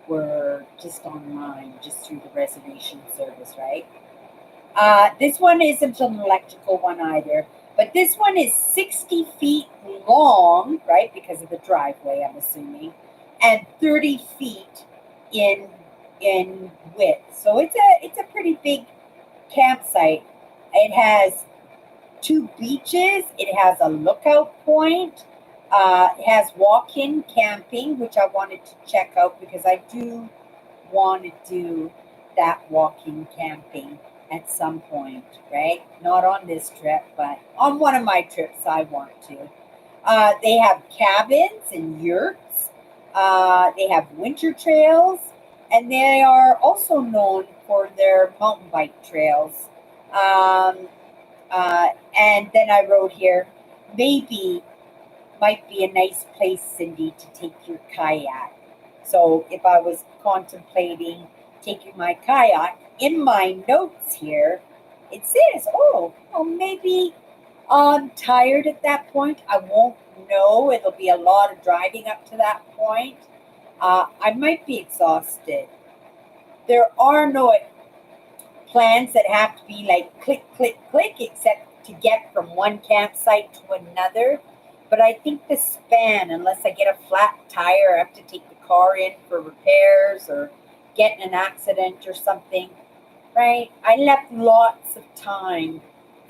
were just online, just through the reservation service, right? This one isn't an electrical one either, but this one is 60 feet long, right? Because of the driveway, I'm assuming, and 30 feet in in width. So it's a pretty big campsite. It has two beaches. It has a lookout point. It has walk-in camping, which I wanted to check out because I do want to do that walking camping at some point, right? Not on this trip, but on one of my trips, I want to. They have cabins and yurts. They have winter trails, and they are also known for their mountain bike trails. Um, and then I wrote here, maybe might be a nice place, Cindy, to take your kayak. So if I was contemplating taking my kayak, in my notes here, it says, oh, well, maybe I'm tired at that point. I won't know. It'll be a lot of driving up to that point. I might be exhausted. There are no plans that have to be like click, click, click, except to get from one campsite to another. But I think the span, unless I get a flat tire, I have to take the car in for repairs or get in an accident or something, right? I left lots of time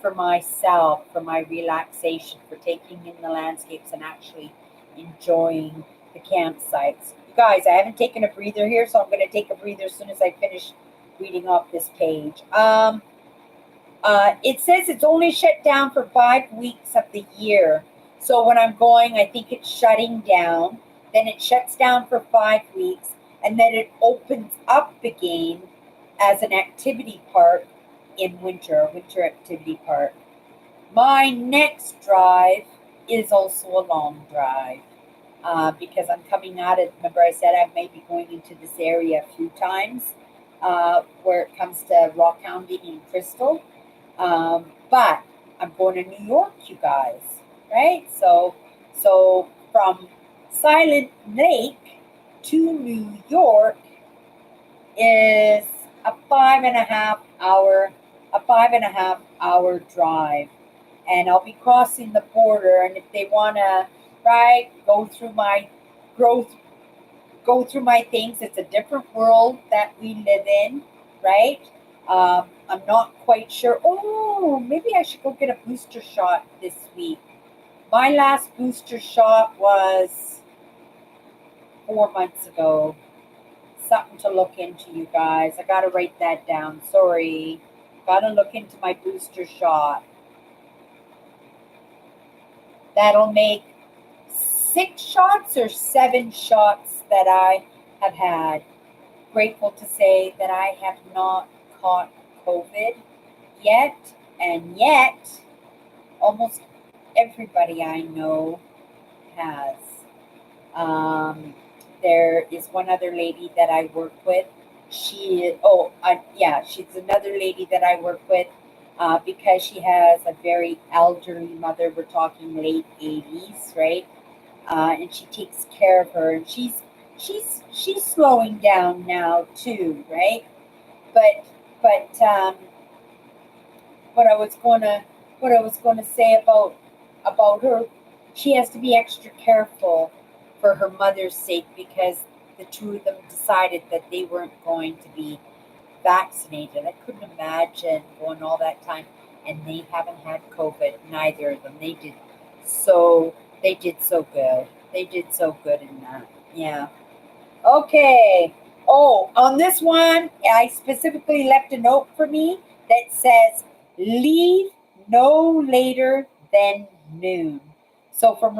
for myself, for my relaxation, for taking in the landscapes and actually enjoying the campsites. You guys, I haven't taken a breather here, so I'm going to take a breather as soon as I finish reading off this page. It says it's only shut down for 5 weeks of the year. So when I'm going, I think it's shutting down. Then it shuts down for 5 weeks, and then it opens up again as an activity park in winter, a winter activity park. My next drive is also a long drive because I'm coming out of, remember I said I may be going into this area a few times where it comes to rock hounding and crystal. But I'm going to New York, you guys, right? So from Silent Lake to New York is a 5.5 hour drive, and I'll be crossing the border. And if they want to, right, growth go through my things. It's a different world that we live in, right? I'm not quite sure. Oh, maybe I should go get a booster shot this week. My last booster shot was 4 months ago. Something to look into, you guys. I got to write that down. Sorry. Got to look into my booster shot. That'll make 6 shots or 7 shots that I have had. Grateful to say that I have not caught COVID yet, and yet almost everybody I know has. There is one other lady that I work with. She's another lady that I work with because she has a very elderly mother. We're talking late 80s, right? And she takes care of her, and she's slowing down now too, right? But what I was gonna say about her, she has to be extra careful for her mother's sake because the two of them decided that they weren't going to be vaccinated. I couldn't imagine going all that time and they haven't had COVID, neither of them. They did so good. They did so good in that. Yeah. Okay. Oh, on this one, I specifically left a note for me that says leave no later than noon. So from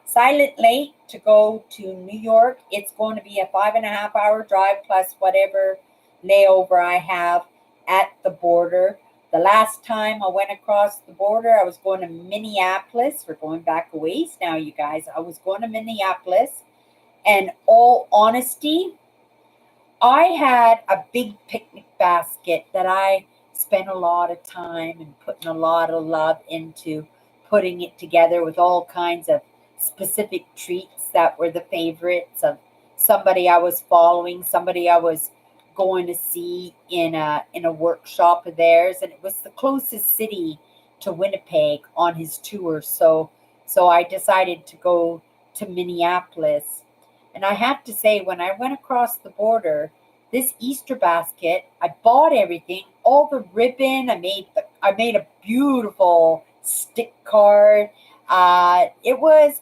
Silent Lake to go to New York, it's going to be a 5.5 hour drive plus whatever layover I have at the border. The last time I went across the border, I was going to Minneapolis. We're going back a ways now, you guys. I was going to Minneapolis. And all honesty, I had a big picnic basket that I spent a lot of time and putting a lot of love into putting it together with all kinds of specific treats that were the favorites of somebody I was following, somebody I was going to see in a workshop of theirs, and it was the closest city to Winnipeg on his tour. So I decided to go to Minneapolis. And I have to say, when I went across the border, this Easter basket, I bought everything, all the ribbon. I made a beautiful stick card. It was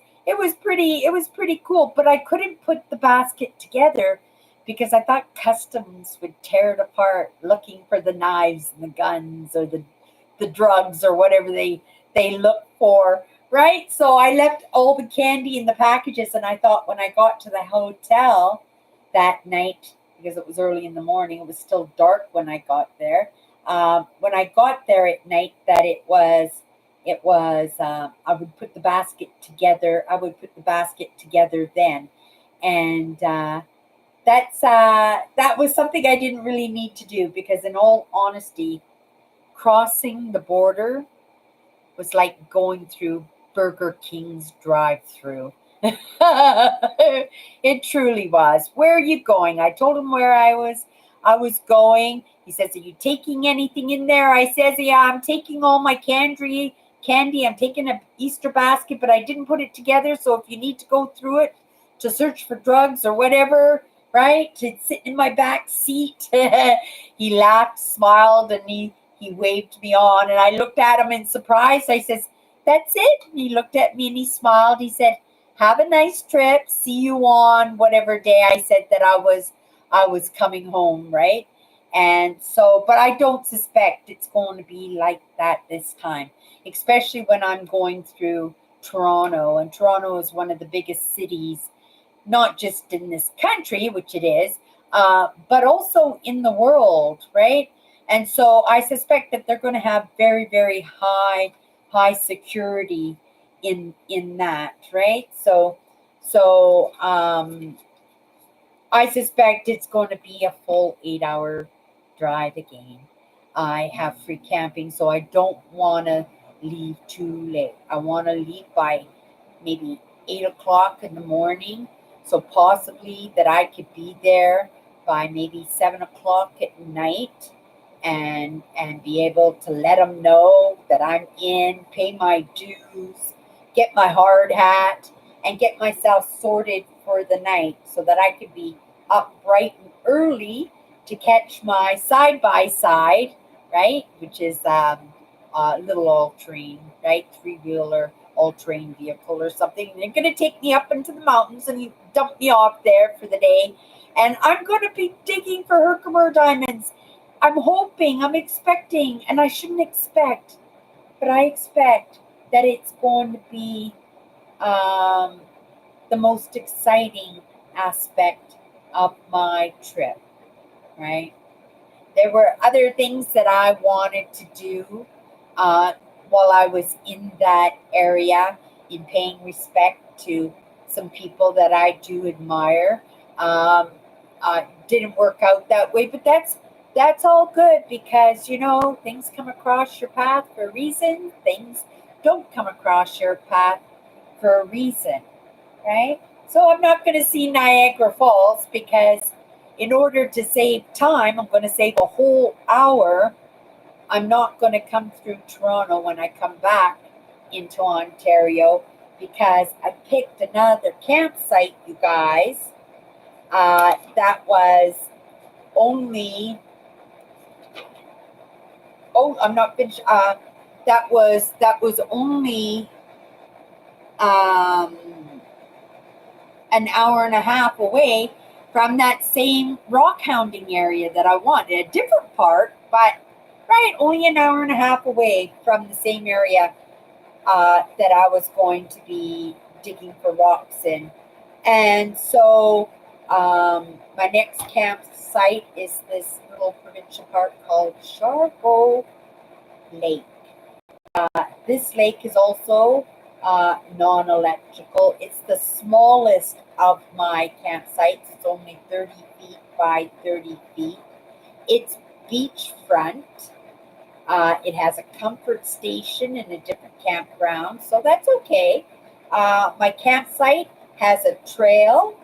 pretty cool, but I couldn't put the basket together because I thought customs would tear it apart looking for the knives and the guns or the drugs or whatever they look for, right? So I left all the candy in the packages, and I thought when I got to the hotel that night, because it was early in the morning, it was still dark when I got there. When I got there at night, that I would put the basket together. I would put the basket together then, and that was something I didn't really need to do because, in all honesty, crossing the border was like going through Burger King's drive-through. It truly was. Where are you going? I told him where I was going. He says, "Are you taking anything in there?" I says, "Yeah, I'm taking all my candy. I'm taking an Easter basket, but I didn't put it together. So if you need to go through it to search for drugs or whatever, right, to sit in my back seat." He laughed, smiled, and he waved me on, and I looked at him in surprise. I says, "That's it." And he looked at me and he smiled. He said, "Have a nice trip. See you on whatever day I said that I was coming home," right? And so, but I don't suspect it's going to be like that this time, especially when I'm going through Toronto. And Toronto is one of the biggest cities, not just in this country, which it is, but also in the world, right? And so I suspect that they're going to have very, very high security in that, right? So I suspect it's going to be a full 8 hour drive again. I have free camping, so I don't want to leave too late. I want to leave by maybe 8 o'clock in the morning, so possibly that I could be there by maybe 7 o'clock at night, and be able to let them know that I'm in, pay my dues, get my hard hat, and get myself sorted for the night so that I could be up bright and early to catch my side by side, right? Which is a little all terrain, right? Three-wheeler all terrain vehicle or something. They're going to take me up into the mountains and dump me off there for the day. And I'm going to be digging for Herkimer diamonds. I'm hoping, I'm expecting, and I shouldn't expect, but I expect that it's going to be um, the most exciting aspect of my trip, right? There were other things that I wanted to do uh, while I was in that area, in paying respect to some people that I do admire. Um, didn't work out that way, but that's all good because things come across your path for a reason. Things don't come across your path for a reason, right? So I'm not going to see Niagara Falls because, in order to save time, I'm going to save a whole hour. I'm not going to come through Toronto when I come back into Ontario because I picked another campsite, you guys. That was only, oh, I'm not finished. That was only um, an hour and a half away from that same rock hounding area that I wanted. A different part, but right, only an hour and a half away from the same area that I was going to be digging for rocks in. And so my next campsite is this little provincial park called Charlevoix Lake. This lake is also non-electrical. It's the smallest of my campsites. It's only 30 feet by 30 feet. It's beachfront. It has a comfort station and a different campground, so that's okay. My campsite has a trail.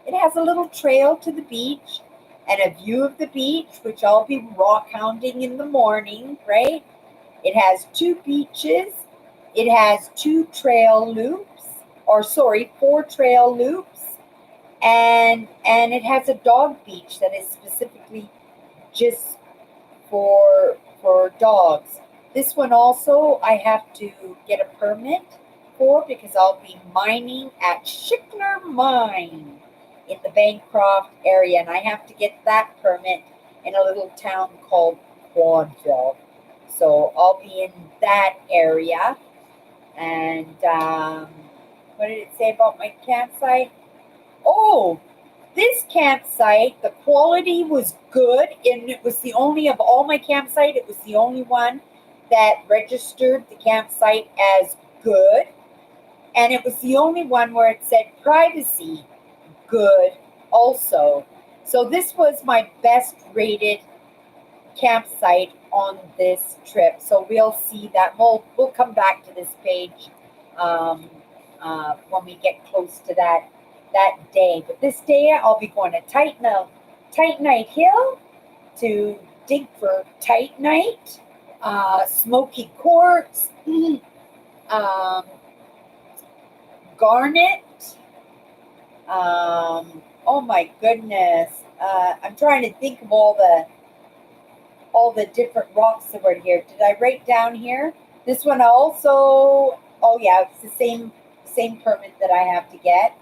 It has a little trail to the beach and a view of the beach, which I'll be rock hounding in the morning, right? It has two beaches. It has two trail loops, or sorry, four trail loops, and it has a dog beach that is specifically just for dogs. This one also I have to get a permit for because I'll be mining at Schickler Mine in the Bancroft area, and I have to get that permit in a little town called Quadville. So I'll be in that area. And what did it say about my campsite? Oh, this campsite, the quality was good, and it was the only of all my campsite, it was the only one that registered the campsite as good. And it was the only one where it said privacy good also. So this was my best rated campsite on this trip. So we'll see that. We'll come back to this page when we get close to that day. But this day I'll be going to Titanite Hill to dig for titanite, smoky quartz, um, garnet. Oh my goodness! I'm trying to think of all the different rocks that were here. Did I write down here? This one also. Oh yeah, it's the same permit that I have to get.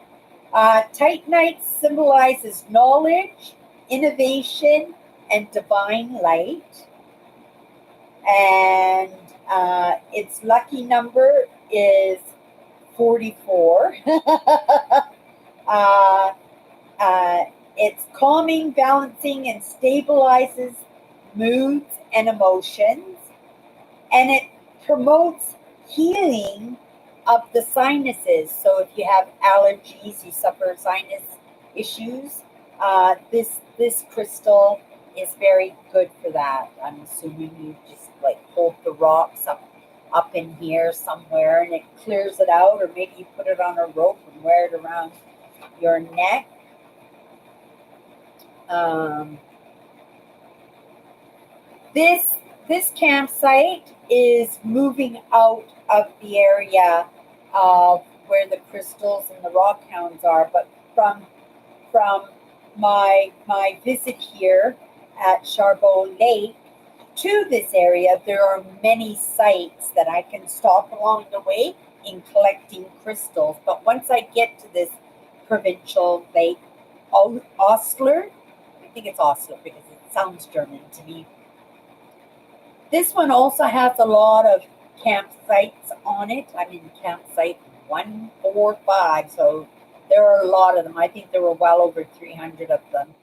Titanite symbolizes knowledge, innovation, and divine light. And its lucky number is 44. uh, uh, It's calming, balancing, and stabilizes moods and emotions. And it promotes healing of the sinuses. So if you have allergies, you suffer sinus issues, this crystal is very good for that. I'm assuming you just like hold the rocks up in here somewhere and it clears it out, or maybe you put it on a rope and wear it around your neck. Um, this this campsite is moving out of the area of where the crystals and the rock hounds are, but from my visit here at Charbot Lake to this area, there are many sites that I can stop along the way in collecting crystals. But once I get to this provincial lake, Osler, I think it's Osler because it sounds German to me. This one also has a lot of campsites on it. I'm in campsite 145, so there are a lot of them. I think there were well over 300 of them.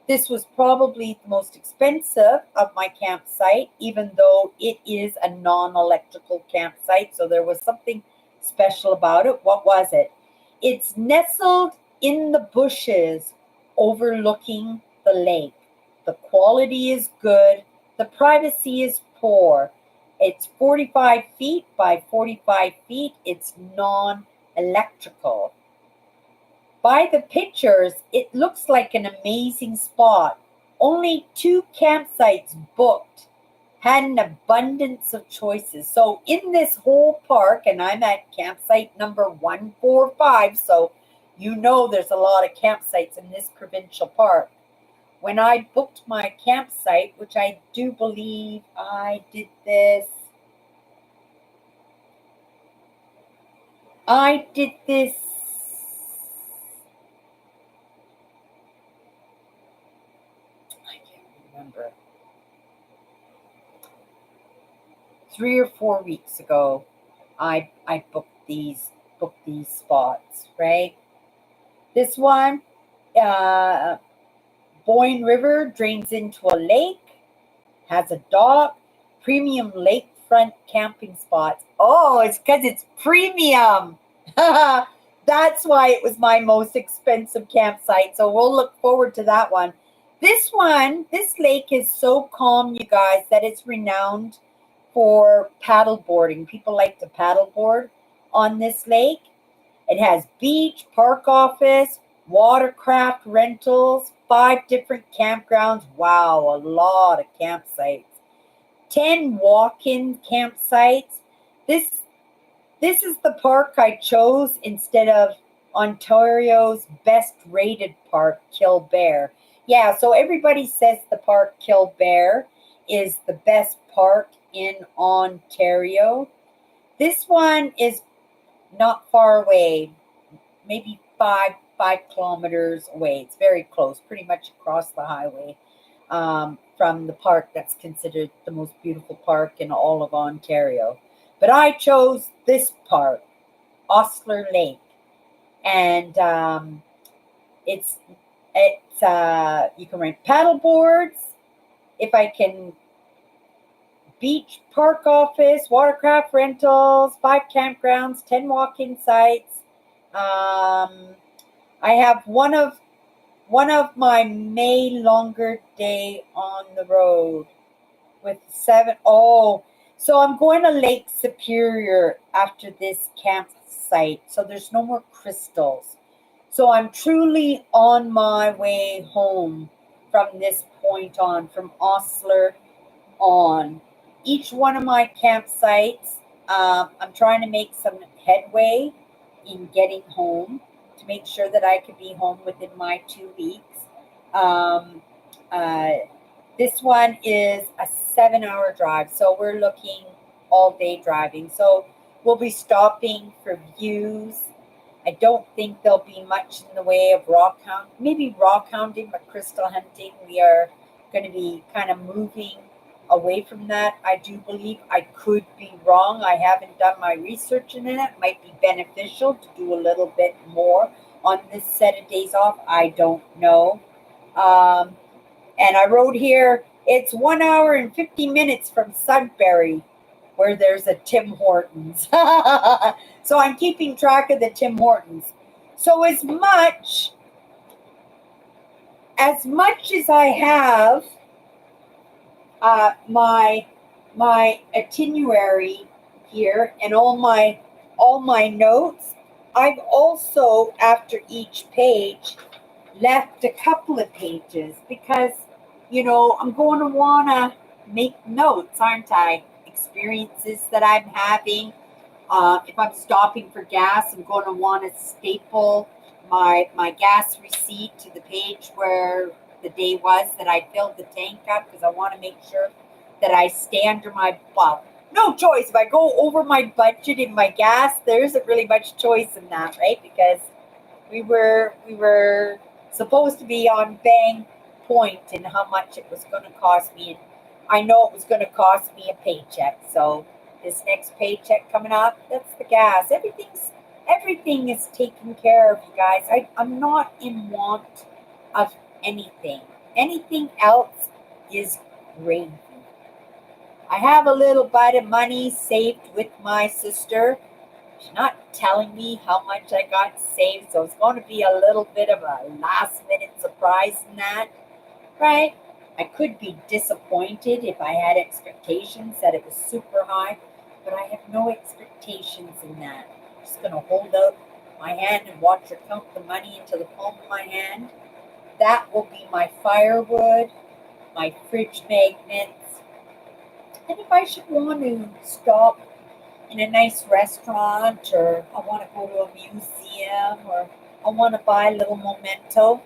This was probably the most expensive of my campsite, even though it is a non-electrical campsite, so there was something special about it. What was it? It's nestled in the bushes overlooking the lake. The quality is good. The privacy is poor. It's 45 feet by 45 feet. It's non-electrical. By the pictures, it looks like an amazing spot. Only 2 campsites booked. Had an abundance of choices. So in this whole park, and I'm at campsite number 145, so you know there's a lot of campsites in this provincial park. When I booked my campsite, which I do believe I did this, I can't remember, 3 or 4 weeks ago. I booked these spots, right? This one, uh, Boyne River drains into a lake, has a dock, premium lakefront camping spots. Oh, it's because it's premium. That's why it was my most expensive campsite. So we'll look forward to that one. This lake is so calm, you guys, that it's renowned for paddle boarding. People like to paddleboard on this lake. It has beach, park office, watercraft rentals, 5 different campgrounds. Wow, a lot of campsites. 10 walk-in campsites. This this is the park I chose instead of Ontario's best rated park, Killbear. Yeah, so everybody says the park Killbear is the best park in Ontario. This one is not far away, maybe 5 kilometers away. It's very close, pretty much across the highway from the park that's considered the most beautiful park in all of Ontario. But I chose this park, Osler Lake, and it's you can rent paddle boards. If I can, beach, park office, watercraft rentals, 5 campgrounds, 10 walk-in sites. I have one of my May longer day on the road with 7. Oh, so I'm going to Lake Superior after this campsite. So there's no more crystals. So I'm truly on my way home from this point on, from Osler on. Each one of my campsites, I'm trying to make some headway in getting home to make sure that I could be home within my 2 weeks. Um, uh, this one is a 7-hour drive, so we're looking all day driving. So we'll be stopping for views. I don't think there'll be much in the way of rock hound, maybe rock hounding, but crystal hunting. We are going to be kind of moving away from that. I do believe. I could be wrong. I haven't done my research in it. It might be beneficial to do a little bit more on this set of days off. I don't know. And I wrote here, it's 1 hour and 50 minutes from Sudbury, where there's a Tim Hortons. So I'm keeping track of the Tim Hortons. So as much as I have my itinerary here and all my notes, I've also after each page left a couple of pages because I'm going to want to make notes, aren't I? Experiences that I'm having. If I'm stopping for gas, I'm going to want to staple my gas receipt to the page where the day was that I filled the tank up because I want to make sure that I stay under my no choice. If I go over my budget in my gas, there isn't really much choice in that, right? Because we were supposed to be on bang point in how much it was going to cost me, and I know it was going to cost me a paycheck. So this next paycheck coming up, that's the gas. Everything is taken care of, you guys. I'm not in want of anything. Anything else is gravy. I have a little bit of money saved with my sister. She's not telling me how much I got saved, so it's going to be a little bit of a last minute surprise in that, right? I could be disappointed if I had expectations that it was super high, but I have no expectations in that. I'm just going to hold out my hand and watch her count the money into the palm of my hand. That will be my firewood, my fridge magnets, and if I should want to stop in a nice restaurant, or I want to go to a museum, or I want to buy a little memento,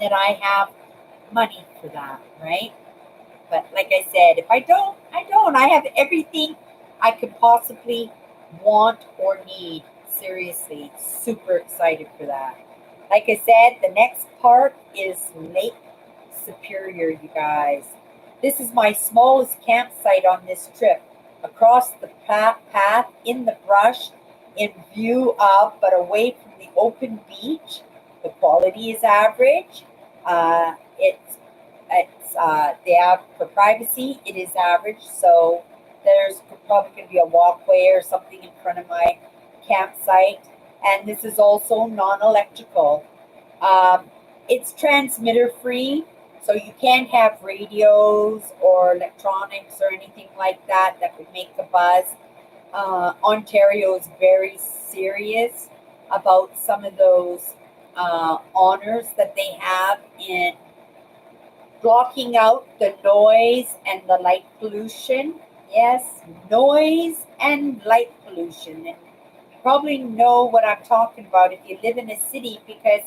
that I have money for that, right? But like I said, if I don't, I don't. I have everything I could possibly want or need. Seriously, super excited for that. Like I said, the next part is Lake Superior, you guys. This is my smallest campsite on this trip. Across the path in the brush, in view of but away from the open beach. The quality is average. It's they have for privacy. It is average, so there's probably going to be a walkway or something in front of my campsite. And this is also non-electrical. Um, it's transmitter free, so you can't have radios or electronics or anything like that that would make a buzz. Ontario is very serious about some of those honors that they have in blocking out the noise and the light pollution. Yes, noise and light pollution. And you probably know what I'm talking about if you live in a city, because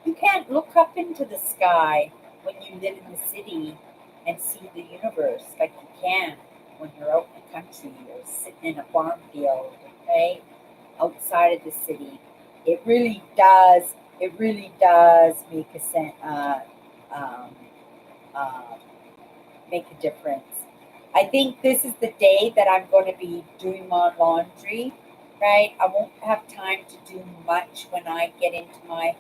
you can't look up into the sky when you live in the city and see the universe like you can when you're out in the country or sitting in a farm field, okay, outside of the city. It really does. It really does make a um, uh, make a difference. I think this is the day that I'm going to be doing my laundry, right? I won't have time to do much when I get into my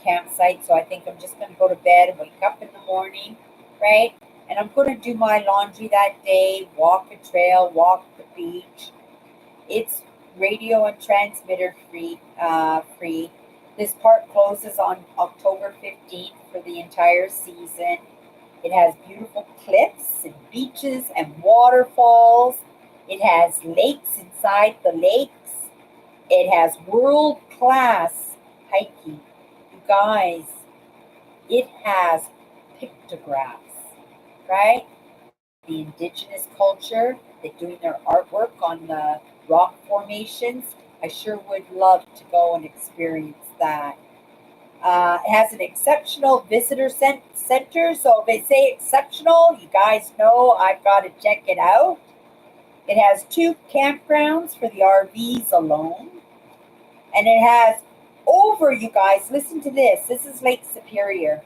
campsite, so I think I'm just going to go to bed and wake up in the morning, right? And I'm going to do my laundry that day, walk a trail, walk the beach. It's radio and transmitter free. This park closes on October 15th for the entire season. It has beautiful cliffs and beaches and waterfalls. It has lakes inside the lakes. It has world class hiking. You guys, it has pictographs, right? The indigenous culture, they're doing their artwork on the rock formations. I sure would love to go and experience that. It has an exceptional visitor center. So if they say exceptional, you guys know I've got to check it out. It has 2 campgrounds for the RVs alone. And it has over, you guys, listen to this. This is Lake Superior.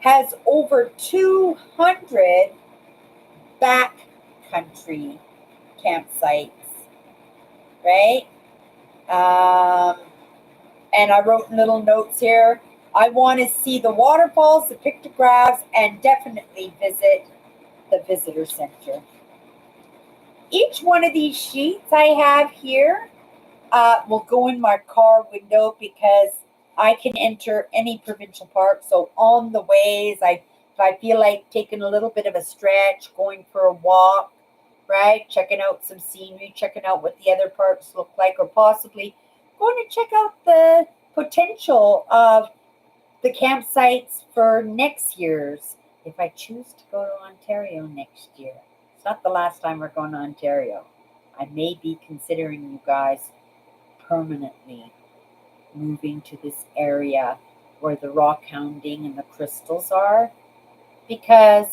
Has over 200 backcountry campsites, right? Um, and I wrote little notes here. I want to see the waterfalls, the pictographs, and definitely visit the visitor center. Each one of these sheets I have here will go in my car window because I can enter any provincial park. So on the ways, if I feel like taking a little bit of a stretch, going for a walk, right, checking out some scenery, checking out what the other parks look like, or possibly going to check out the potential of the campsites for next year's. If I choose to go to Ontario next year, it's not the last time we're going to Ontario. I may be considering, you guys, permanently moving to this area where the rock hounding and the crystals are, because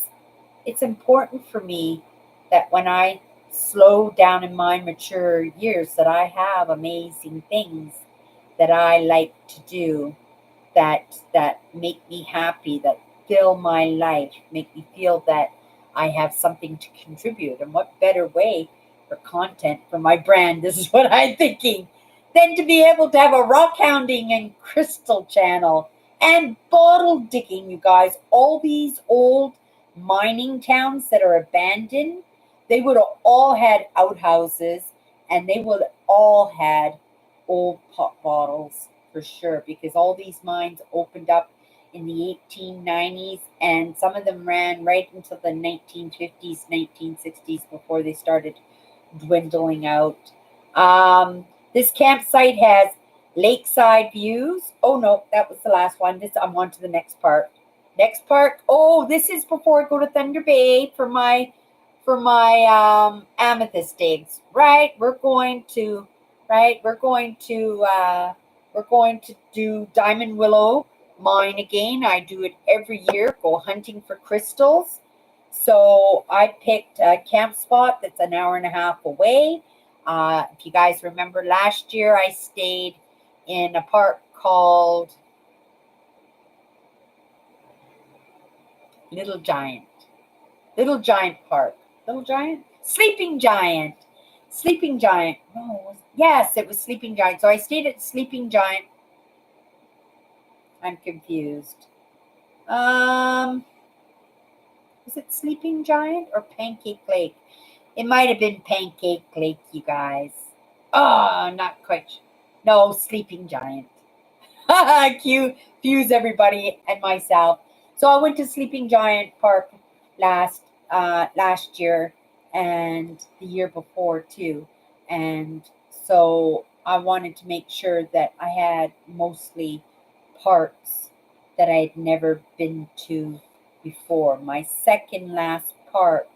it's important for me that when I slow down in my mature years that I have amazing things that I like to do, that make me happy, that fill my life, make me feel that I have something to contribute. And what better way for content for my brand, this is what I'm thinking, than to be able to have a rock hounding and crystal channel and bottle digging, you guys. All these old mining towns that are abandoned, they would have all had outhouses, and they would have all had old pop bottles for sure, because all these mines opened up in the 1890s, and some of them ran right until the 1950s, 1960s before they started dwindling out. This campsite has lakeside views. Oh no, that was the last one. I'm on to the next part. Next part. Oh, this is before I go to Thunder Bay for my amethyst digs. Right, we're going to do Diamond Willow mine again. I do it every year. Go hunting for crystals. So I picked a camp spot that's an hour and a half away. If you guys remember last year, I stayed in a park called Little Giant. Little Giant Park. Little Giant? Sleeping Giant. Sleeping Giant. No, yes, it was Sleeping Giant. So I stayed at Sleeping Giant. I'm confused. Um, was it Sleeping Giant or Pancake Lake? It might have been Pancake Lake, you guys. Oh, not quite. No, Sleeping Giant. Fuse everybody and myself. So I went to Sleeping Giant Park last last year and the year before too, and so I wanted to make sure that I had mostly parks that I had never been to before. My second last park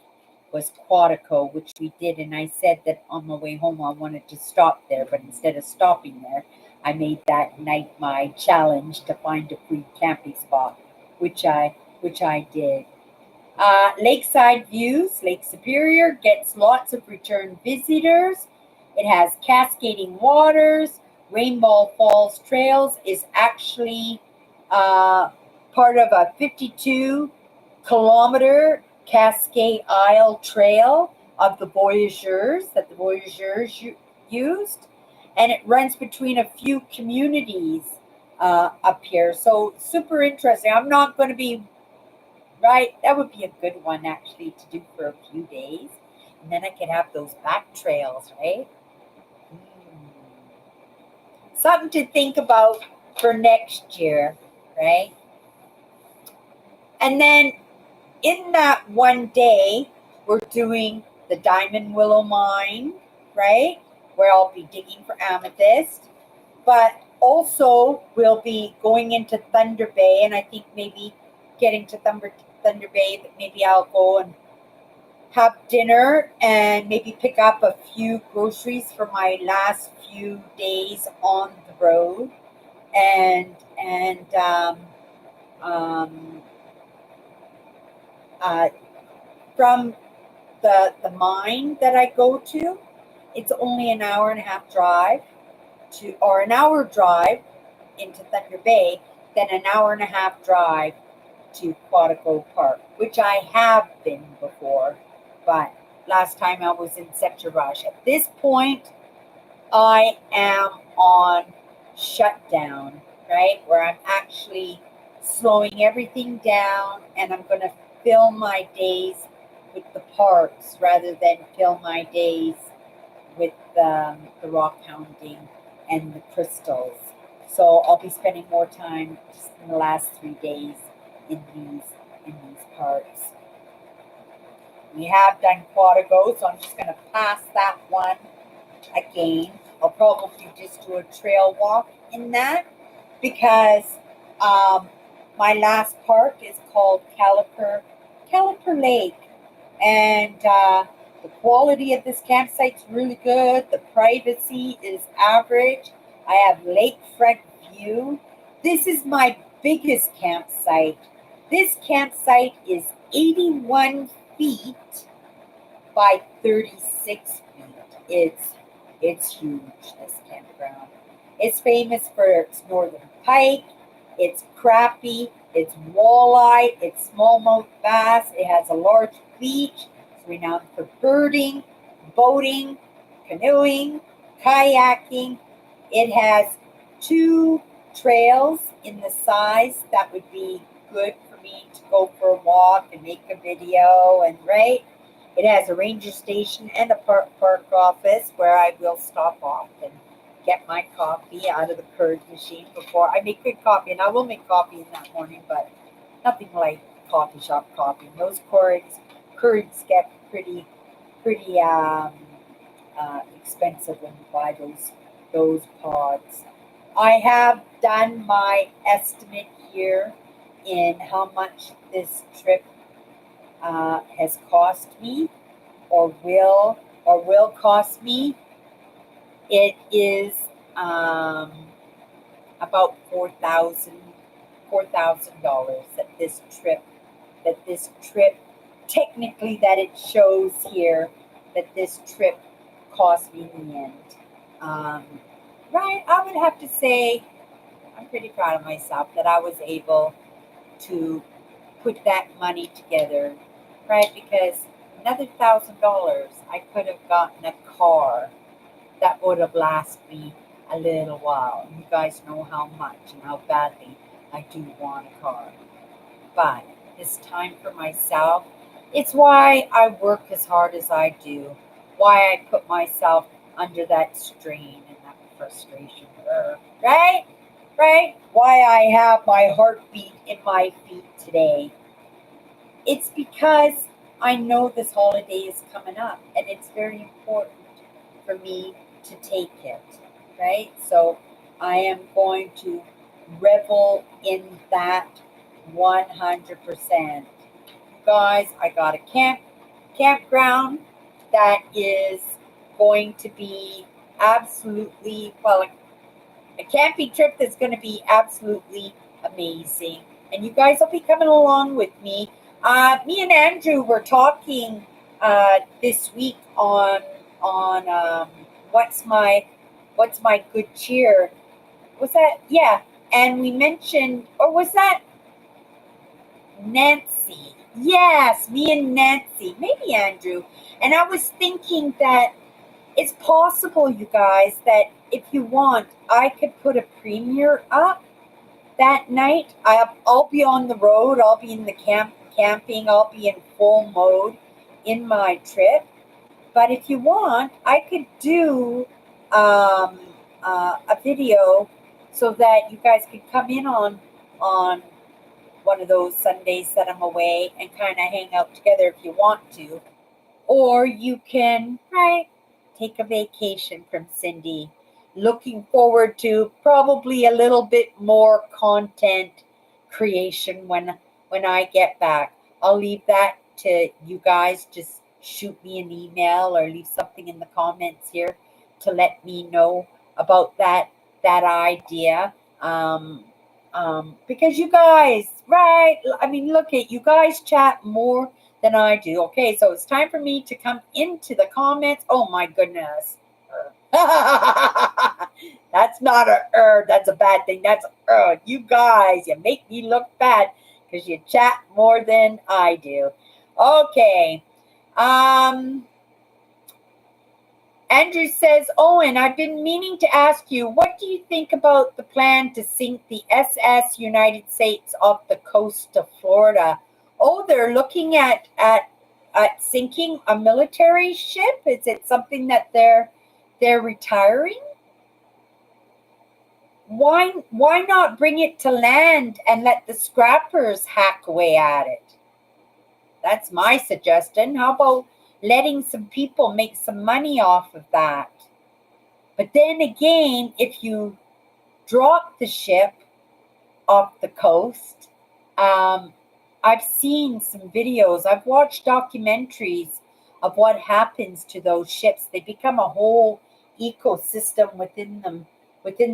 was Quantico, which we did, and I said that on my way home I wanted to stop there, but instead of stopping there, I made that night my challenge to find a free camping spot, which I did. Lakeside Views, Lake Superior gets lots of return visitors. It has cascading waters. Rainbow Falls Trails is actually uh, part of a 52-kilometer Cascade Isle Trail of the Voyageurs that the Voyageurs used. And it runs between a few communities up here. So super interesting. I'm not going to be right. That would be a good one actually to do for a few days. And then I could have those back trails, right? Mm. Something to think about for next year, right? And then in that one day, we're doing the Diamond Willow Mine, right? Where I'll be digging for amethyst. But also, we'll be going into Thunder Bay, and I think maybe getting to Thunder Bay, that maybe I'll go and have dinner and maybe pick up a few groceries for my last few days on the road, and um, uh, from the mine that I go to, it's only an hour and a half drive to, or an hour drive into Thunder Bay, then an hour and a half drive to Quantico Park, which I have been before, but last time I was in Sept.8th. At this point, I am on shutdown. right? Where I'm actually slowing everything down and I'm going to fill my days with the parks rather than fill my days with the rock hounding and the crystals. So I'll be spending more time just in the last 3 days in these parks. We have done Quadago, so I'm just going to pass that one again. I'll probably just do a trail walk in that because my last park is called Caliper Lake, and the quality of this campsite's really good. The privacy is average. I have lakefront view. This is my biggest campsite. This campsite is 81 feet by 36 feet. It's huge, this campground. It's famous for its northern pike, its crappie, its walleye, its smallmouth bass. It has a large beach. It's renowned for birding, boating, canoeing, kayaking. It has 2 trails in the size that would be good for me to go for a walk and make a video and right. It has a ranger station and a park office where I will stop off and get my coffee out of the Keurig machine before I make good coffee. And I will make coffee in that morning, but nothing like coffee shop coffee. Those Keurigs get pretty expensive when you buy those pods. I have done my estimate here in how much this trip has cost me or will cost me. It is about $4,000 that this trip technically that it shows here that this trip cost me in the end. Um, right, I would have to say I'm pretty proud of myself that I was able to put that money together, right? Because another $1,000, I could have gotten a car that would have lasted me a little while. You guys know how much and how badly I do want a car. But this time for myself, it's why I work as hard as I do, why I put myself under that strain and that frustration. Right? Right? Why I have my heartbeat in my feet today. It's because I know this holiday is coming up and it's very important for me to take it, right? So I am going to revel in that 100%. You guys, I got a campground that is going to be absolutely, well, a camping trip that's going to be absolutely amazing. And you guys will be coming along with me. Me and Andrew were talking this week on what's my good cheer. Was that yeah? And we mentioned, or was that Nancy? Yes, me and Nancy, maybe Andrew. And I was thinking that it's possible, you guys, that if you want, I could put a premiere up that night. I'll be on the road. I'll be in the camping. I'll be in full mode in my trip. But if you want, I could do a video so that you guys could come in on one of those Sundays that I'm away and kind of hang out together if you want to. Or you can, right, take a vacation from Cindy. Looking forward to probably a little bit more content creation when I get back. I'll leave that to you guys. Just shoot me an email or leave something in the comments here to let me know about that idea. Because you guys, right? I mean, look at you guys chat more than I do. Okay, so it's time for me to come into the comments. Oh my goodness. That's not that's a bad thing. That's you guys, you make me look bad because you chat more than I do. Okay. Um Andrew says, Owen, I've been meaning to ask you, what do you think about the plan to sink the SS United States off the coast of Florida? Oh, they're looking at sinking a military ship. Is it something that they're retiring? Why not bring it to land and let the scrappers hack away at it? That's my suggestion. How about letting some people make some money off of that? But then again, if you drop the ship off the coast, um, I've seen some videos, I've watched documentaries of what happens to those ships. They become a whole ecosystem within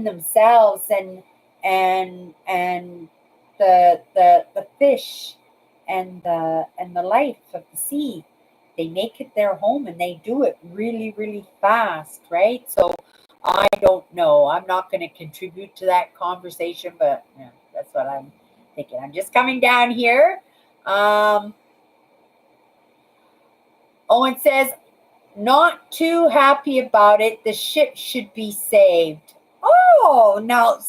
themselves, and the fish and the life of the sea. They make it their home and they do it really, really fast, right? So I don't know. I'm not going to contribute to that conversation, but yeah, that's what I'm thinking. I'm just coming down here. Owen says, not too happy about it. The ship should be saved. Oh, now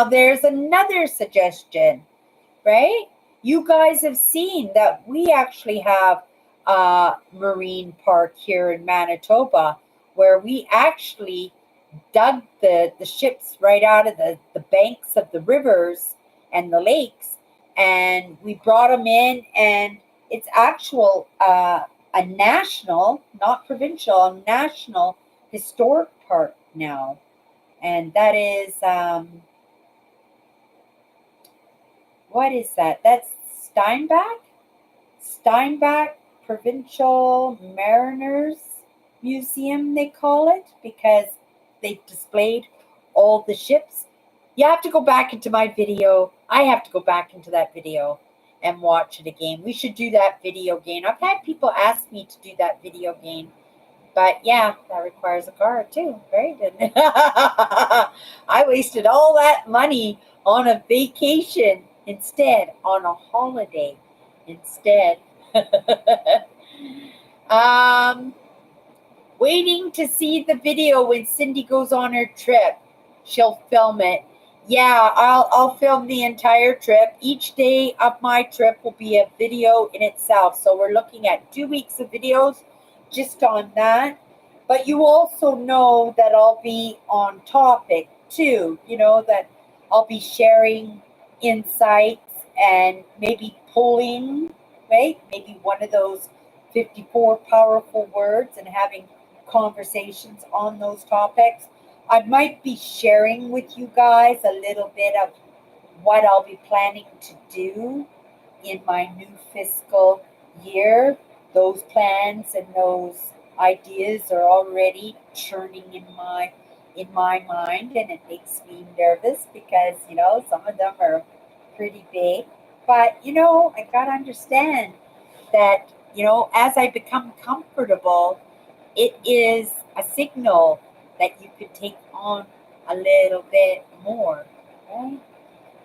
there's another suggestion, right? You guys have seen that we actually have a marine park here in Manitoba where we actually dug the ships right out of the banks of the rivers and the lakes, and we brought them in, and it's actual a national, not provincial, a national historic park now. And that is what is that? That's Steinbach Provincial Mariners Museum, they call it, because they've displayed all the ships. You have to go back into my video. I have to go back into that video and watch it again. We should do that video again. I've had people ask me to do that video again. But yeah, that requires a car too, right? And I wasted all that money on a vacation instead, on a holiday instead. um, Waiting to see the video when Cindy goes on her trip. She'll film it. Yeah, I'll film the entire trip. Each day of my trip will be a video in itself. So we're looking at 2 weeks of videos just on that. But you also know that I'll be on topic too. You know, that I'll be sharing insights and maybe pulling, right? Maybe one of those 54 powerful words and having conversations on those topics. I might be sharing with you guys a little bit of what I'll be planning to do in my new fiscal year. Those plans and those ideas are already churning in my mind, and it makes me nervous because some of them are pretty big. But I gotta understand that as I become comfortable, it is a signal that you could take on a little bit more, right?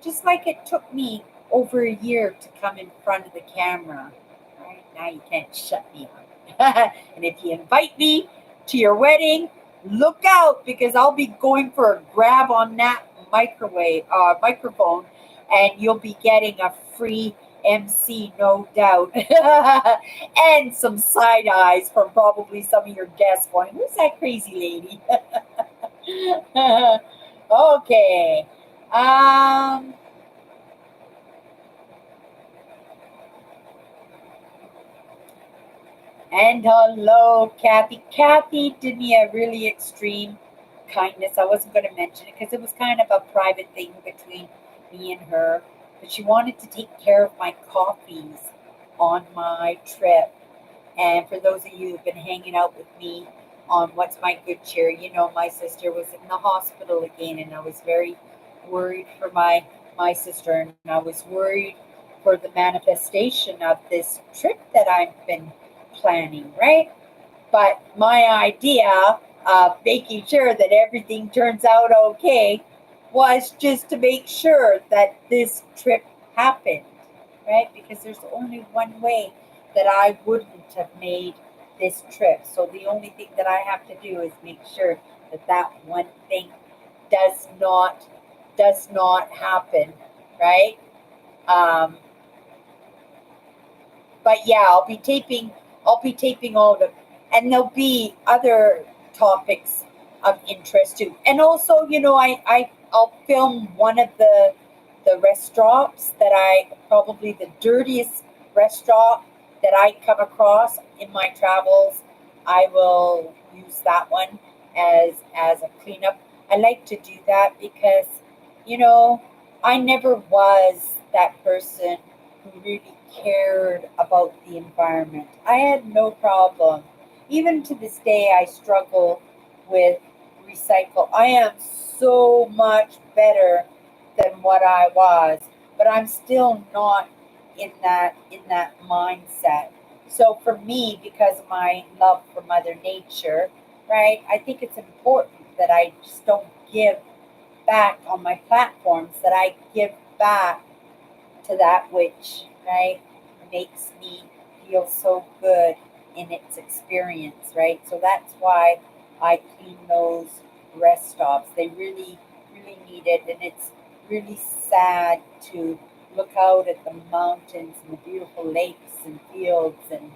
Just like it took me over a year to come in front of the camera, right? Now you can't shut me up. And if you invite me to your wedding, look out because I'll be going for a grab on that microphone, and you'll be getting a free MC, no doubt. And some side eyes from probably some of your guests going, who's that crazy lady? Okay. And hello, Kathy. Kathy did me a really extreme kindness. I wasn't going to mention it because it was kind of a private thing between me and her. But she wanted to take care of my coffees on my trip. And for those of you who've been hanging out with me on What's My Good Cheer, my sister was in the hospital again, and I was very worried for my sister, and I was worried for the manifestation of this trip that I've been planning, right? But my idea of making sure that everything turns out okay was just to make sure that this trip happened, right? Because there's only one way that I wouldn't have made this trip. So the only thing that I have to do is make sure that that one thing does not does not happen, right? Um, but yeah, I'll be taping all of them, and there'll be other topics of interest too. And also, I'll film one of the restaurants that I probably the dirtiest restaurant that I come across in my travels. I will use that one as a cleanup. I like to do that because, you know, I never was that person who really cared about the environment. I had no problem. Even to this day, I struggle with recycle. I am so much better than what I was, but I'm still not in that mindset. So for me, because of my love for Mother Nature, right, I think it's important that I just don't give back on my platforms, that I give back to that which, right, makes me feel so good in its experience, right? So that's why I clean those rest stops. They really, really need it, and it's really sad to look out at the mountains and the beautiful lakes and fields and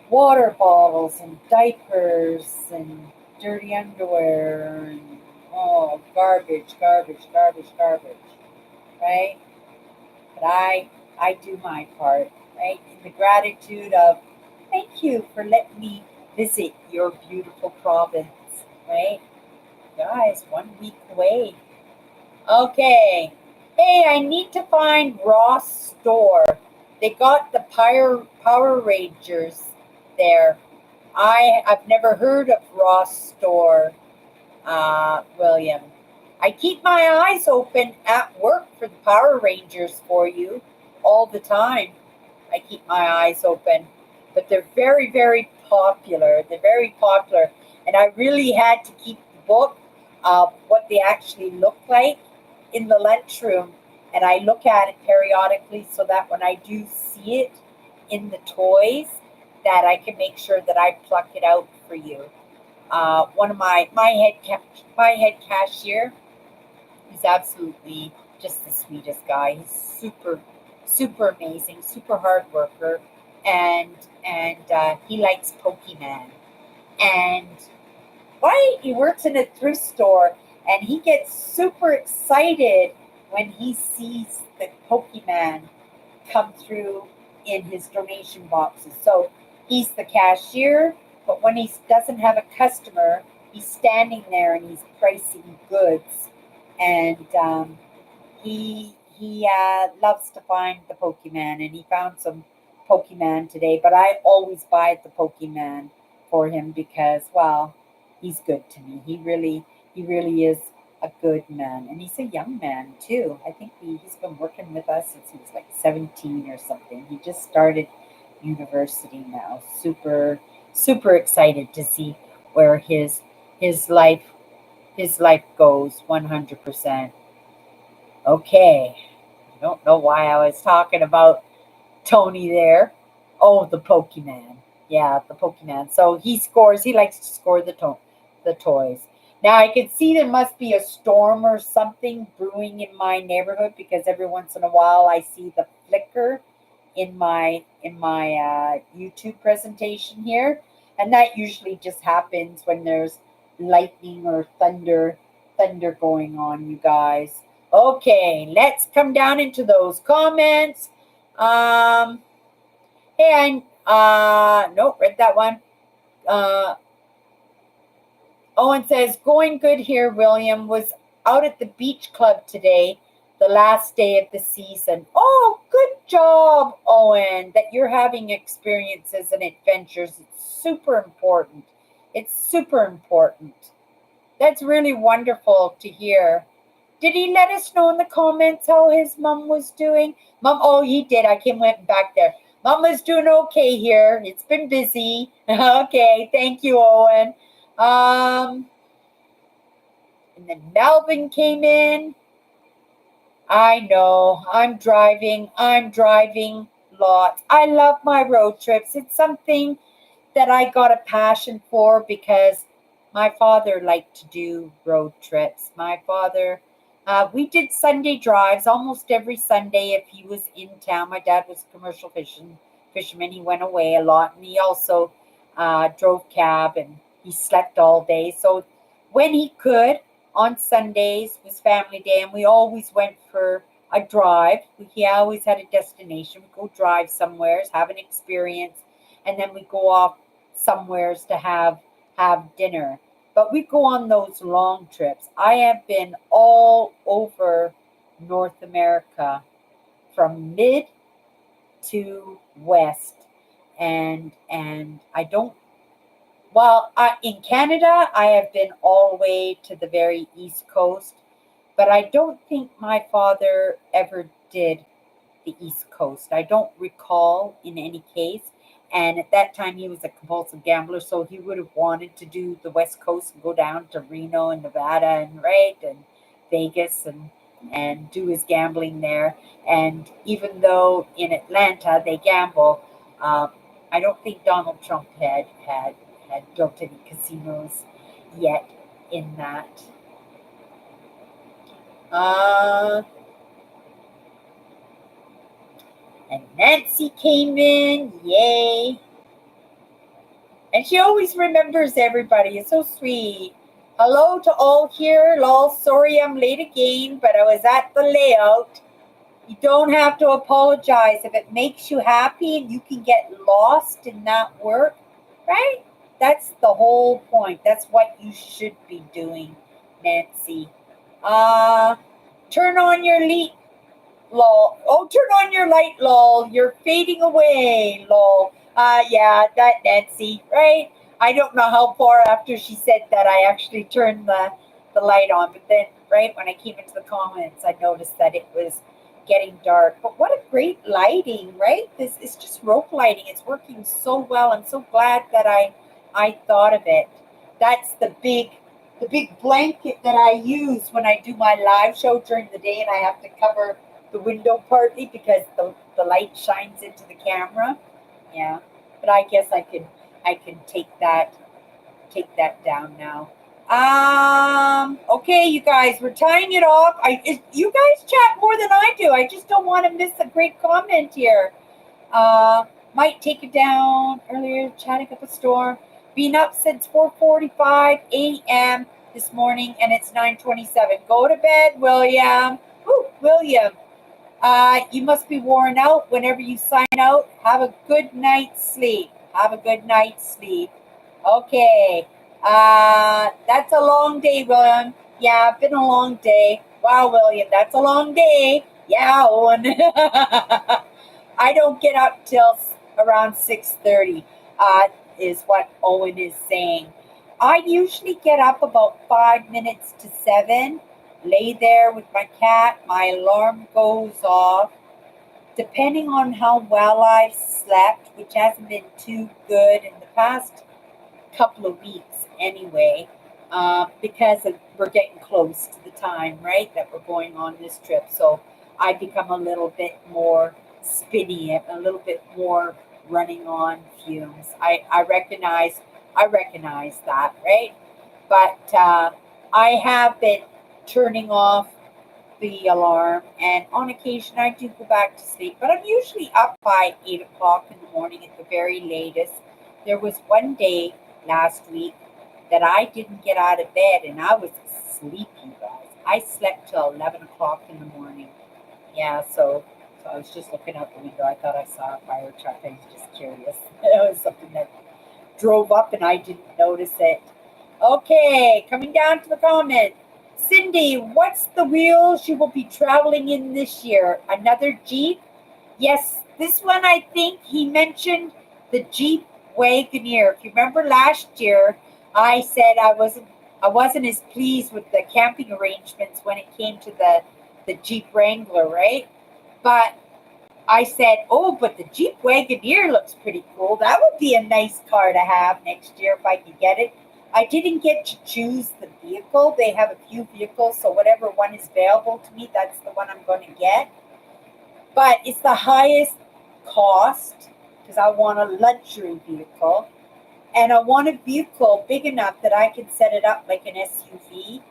water bottles and diapers and dirty underwear and oh, garbage, garbage, garbage, garbage, right? But I do my part, right? In the gratitude of thank you for letting me visit your beautiful province, right? Guys, 1 week away. Okay. Hey, I need to find Ross store. They got the Power Rangers there. I've never heard of Ross store, William. I keep my eyes open at work for the Power Rangers for you all the time. I keep my eyes open, but they're very, very popular. They're very popular, and I really had to keep the book of what they actually look like in the lunchroom, and I look at it periodically so that when I do see it in the toys, that I can make sure that I pluck it out for you. One of my head cashier, he's absolutely just the sweetest guy. He's super, super amazing, super hard worker, and and he likes Pokemon. And why he works in a thrift store, and he gets super excited when he sees the Pokemon come through in his donation boxes. So he's the cashier, but when he doesn't have a customer, he's standing there and he's pricing goods. And he loves to find the Pokemon, and he found some Pokemon today. But I always buy the Pokemon for him because, well, he's good to me. He really is a good man, and he's a young man too. I think he's been working with us since he was like 17 or something. He just started university now. Super, super excited to see where his life his life goes 100%. Okay, I don't know why I was talking about Tony there. Oh, the Pokemon. Yeah, the Pokemon. So he scores. He likes to score the toys. Now I can see there must be a storm or something brewing in my neighborhood because every once in a while I see the flicker in my YouTube presentation here, and that usually just happens when there's lightning or thunder going on. You guys. Okay, let's come down into those comments. Um, and nope, read that one. Uh, Owen says, going good here, William. Was out at the beach club today, the last day of the season. Oh, good job, Owen, that you're having experiences and adventures. It's super important. It's super important. That's really wonderful to hear. Did he let us know in the comments how his mom was doing? Mom, oh, he did. I came went back there. Mom was doing okay here. It's been busy. Okay, thank you, Owen. Um, and then Melvin came in. I know. I'm driving. I'm driving lots. I love my road trips. It's something. that I got a passion for because my father liked to do road trips. My father, we did Sunday drives almost every Sunday if he was in town. My dad was a commercial fisherman. He went away a lot, and he also drove cab, and he slept all day. So when he could, on Sundays was family day, and we always went for a drive. He always had a destination. We go drive somewhere, have an experience, and then we go off somewheres to have dinner. But we go on those long trips. I have been all over North America from mid to west, and I don't. Well, in Canada, I have been all the way to the very east coast, but I don't think my father ever did the East Coast. I don't recall in any case. And at that time, he was a compulsive gambler, so he would have wanted to do the West Coast and go down to Reno and Nevada and right and Vegas and do his gambling there. And even though in Atlanta they gamble, um, I don't think Donald Trump had built any casinos yet in that. Uh, and Nancy came in, yay! And she always remembers everybody. It's so sweet. Hello to all here. Lol, sorry I'm late again, but I was at the layout. You don't have to apologize if it makes you happy and you can get lost in that work, right? That's the whole point. That's what you should be doing, Nancy. Uh, turn on your lol. Oh, turn on your light, lol. You're fading away, lol. Yeah, that Nancy, right? I don't know how far after she said that I actually turned the light on, but then, right, when I came into the comments, I noticed that it was getting dark. But what a great lighting, right? This is just rope lighting. It's working so well. I'm so glad that I thought of it. That's the big blanket that I use when I do my live show during the day and I have to cover the window partly because the light shines into the camera. Yeah. But I guess I can take that down now. Okay, you guys, we're tying it off. You guys chat more than I do. I just don't want to miss a great comment here. Uh, might take it down earlier, chatting up a storm. Been up since 4:45 a.m. this morning, and it's 9:27. Go to bed, William. Woo, William. You must be worn out whenever you sign out. Have a good night's sleep. Have a good night's sleep. Okay. That's a long day, William. Yeah, been a long day. Wow, William, that's a long day. Yeah, Owen. I don't get up till around 6:30. Is what Owen is saying. I usually get up about 5 minutes to 7. Lay there with my cat. My alarm goes off. Depending on how well I've slept, which hasn't been too good in the past couple of weeks anyway, because we're getting close to the time, right, that we're going on this trip. So I become a little bit more spinny, a little bit more running on fumes. I recognize that, right? But I have been turning off the alarm, and on occasion I do go back to sleep, but I'm usually up by 8 o'clock in the morning at the very latest. There was one day last week that I didn't get out of bed and I was asleep, you guys. I slept till 11 o'clock in the morning. Yeah, so I was just looking out the window. I thought I saw a fire truck. I was just curious. It was something that drove up and I didn't notice it. Okay, coming down to the comment. Cindy, what's the wheels you will be traveling in this year? Another Jeep? Yes, this one I think he mentioned the Jeep Wagoneer. If you remember last year, I said I wasn't as pleased with the camping arrangements when it came to the Jeep Wrangler, right? But I said, oh, but the Jeep Wagoneer looks pretty cool. That would be a nice car to have next year if I could get it. I didn't get to choose the vehicle. They have a few vehicles, so whatever one is available to me, that's the one I'm going to get. But it's the highest cost because I want a luxury vehicle. And I want a vehicle big enough that I can set it up like an SUV,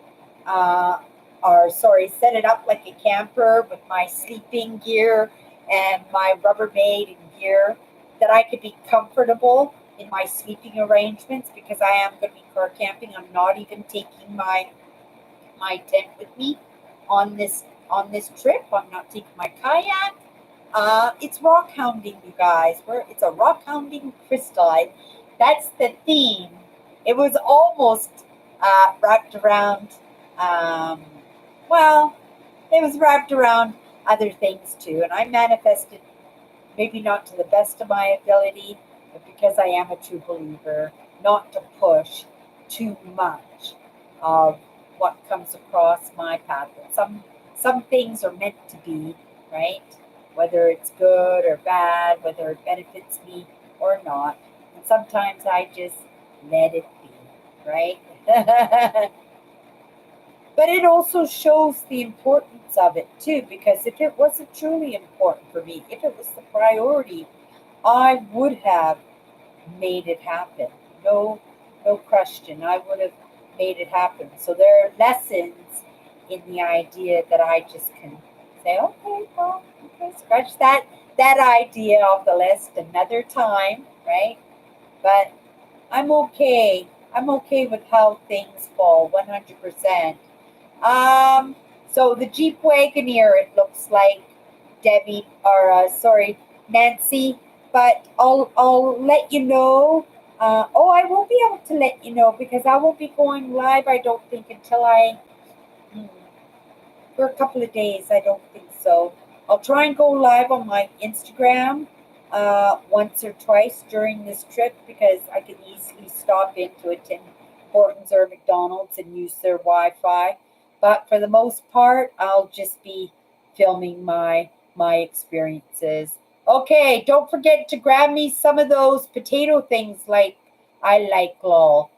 uh, or sorry, set it up like a camper with my sleeping gear and my Rubbermaid and gear, that I could be comfortable in my sleeping arrangements because I am going to be car camping. I'm not even taking my tent with me on this trip. I'm not taking my kayak. It's rock hounding, you guys. It's a rock hounding crystal. That's the theme. It was almost wrapped around. Um, well, it was wrapped around other things too, and I manifested maybe not to the best of my ability, but because I am a true believer, not to push too much of what comes across my path. But some things are meant to be, right? Whether it's good or bad, whether it benefits me or not. And sometimes I just let it be, right? But it also shows the importance of it too, because if it wasn't truly important for me, if it was the priority, I would have made it happen. No, no question. I would have made it happen. So there are lessons in the idea that I just can say, okay, well, okay, scratch that idea off the list another time, right? But I'm okay. I'm okay with how things fall, 100%. Um, so the Jeep Wagoneer, it looks like Debbie, or sorry, Nancy. But I'll let you know. Oh, I won't be able to let you know because I won't be going live. I don't think until hmm, for a couple of days. I don't think so. I'll try and go live on my Instagram once or twice during this trip because I can easily stop into a Tim Hortons or McDonald's and use their Wi-Fi. But for the most part, I'll just be filming my experiences. Okay, don't forget to grab me some of those potato things like I like, lol.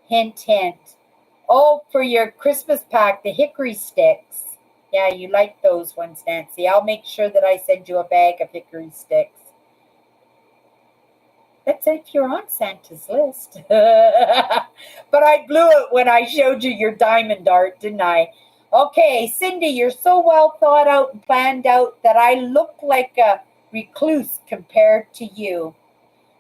Hint, hint. Oh, for your Christmas pack, the hickory sticks. Yeah, you like those ones, Nancy. I'll make sure that I send you a bag of hickory sticks. That's if you're on Santa's list. But I blew it when I showed you your diamond art, didn't I? Okay, Cindy, you're so well thought out and planned out that I look like a recluse compared to you.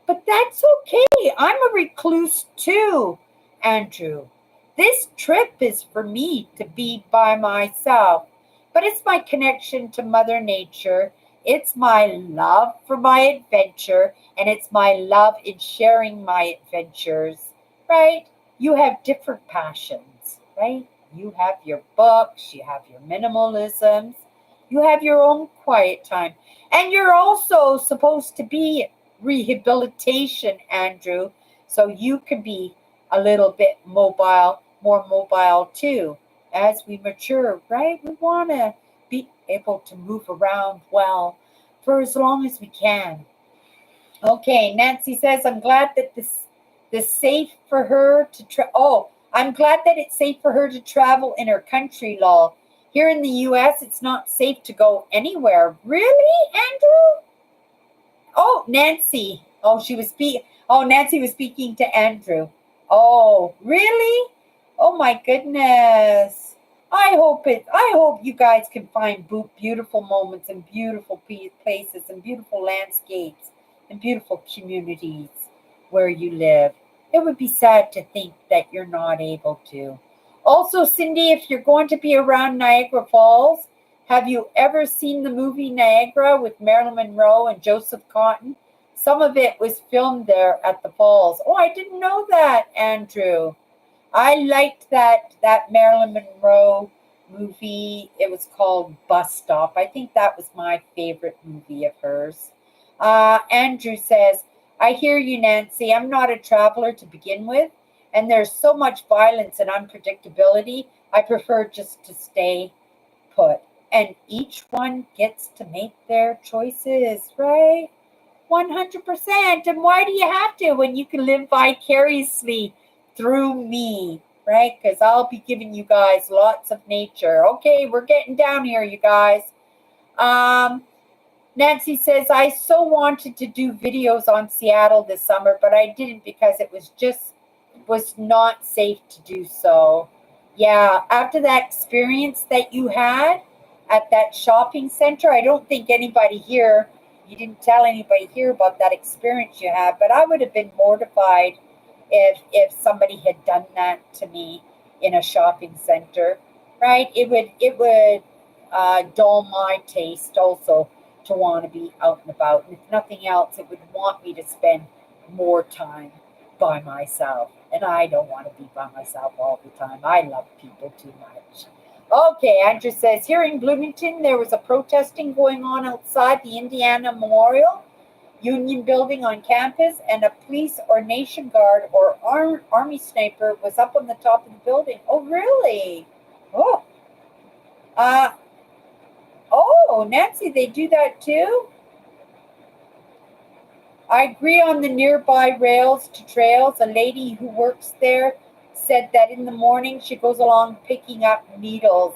But that's okay. I'm a recluse too, Andrew. This trip is for me to be by myself, but it's my connection to Mother Nature. It's my love for my adventure, and it's my love in sharing my adventures, right? You have different passions, right? You have your books, you have your minimalisms, you have your own quiet time, and you're also supposed to be rehabilitation, Andrew, so you can be a little bit mobile, more mobile too. As we mature, right? We want to be able to move around well for as long as we can. Okay, Nancy says, I'm glad that this safe for her to oh, I'm glad that it's safe for her to travel in her country, lol. Here in the US, it's not safe to go anywhere. Really, Andrew? Oh, Nancy. Oh, she was speaking. Oh, Nancy was speaking to Andrew. Oh, really? Oh my goodness. I hope you guys can find beautiful moments and beautiful places and beautiful landscapes and beautiful communities where you live. It would be sad to think that you're not able to. Also, Cindy, if you're going to be around Niagara Falls, have you ever seen the movie Niagara with Marilyn Monroe and Joseph Cotton? Some of it was filmed there at the falls. Oh, I didn't know that, Andrew. I liked that Marilyn Monroe movie. It was called Bus Stop. I think that was my favorite movie of hers. Andrew says, I hear you, Nancy. I'm not a traveler to begin with, and there's so much violence and unpredictability. I prefer just to stay put. And each one gets to make their choices, right? 100%. And why do you have to when you can live vicariously through me, right? Because I'll be giving you guys lots of nature. Okay, we're getting down here, you guys. Um, Nancy says, I so wanted to do videos on Seattle this summer, but I didn't because it was not safe to do so. Yeah, after that experience that you had at that shopping center, I don't think anybody here, you didn't tell anybody here about that experience you had, but I would have been mortified if somebody had done that to me in a shopping center, right? It would dull my taste also to want to be out and about. And if nothing else, it would want me to spend more time by myself. And I don't want to be by myself all the time. I love people too much. Okay, Andrew says, here in Bloomington, there was a protesting going on outside the Indiana Memorial Union building on campus, and a police or Nation Guard or Army sniper was up on the top of the building. Oh, really? Oh, uh, oh, Nancy, they do that too? I agree on the nearby rails to trails. A lady who works there said that in the morning she goes along picking up needles.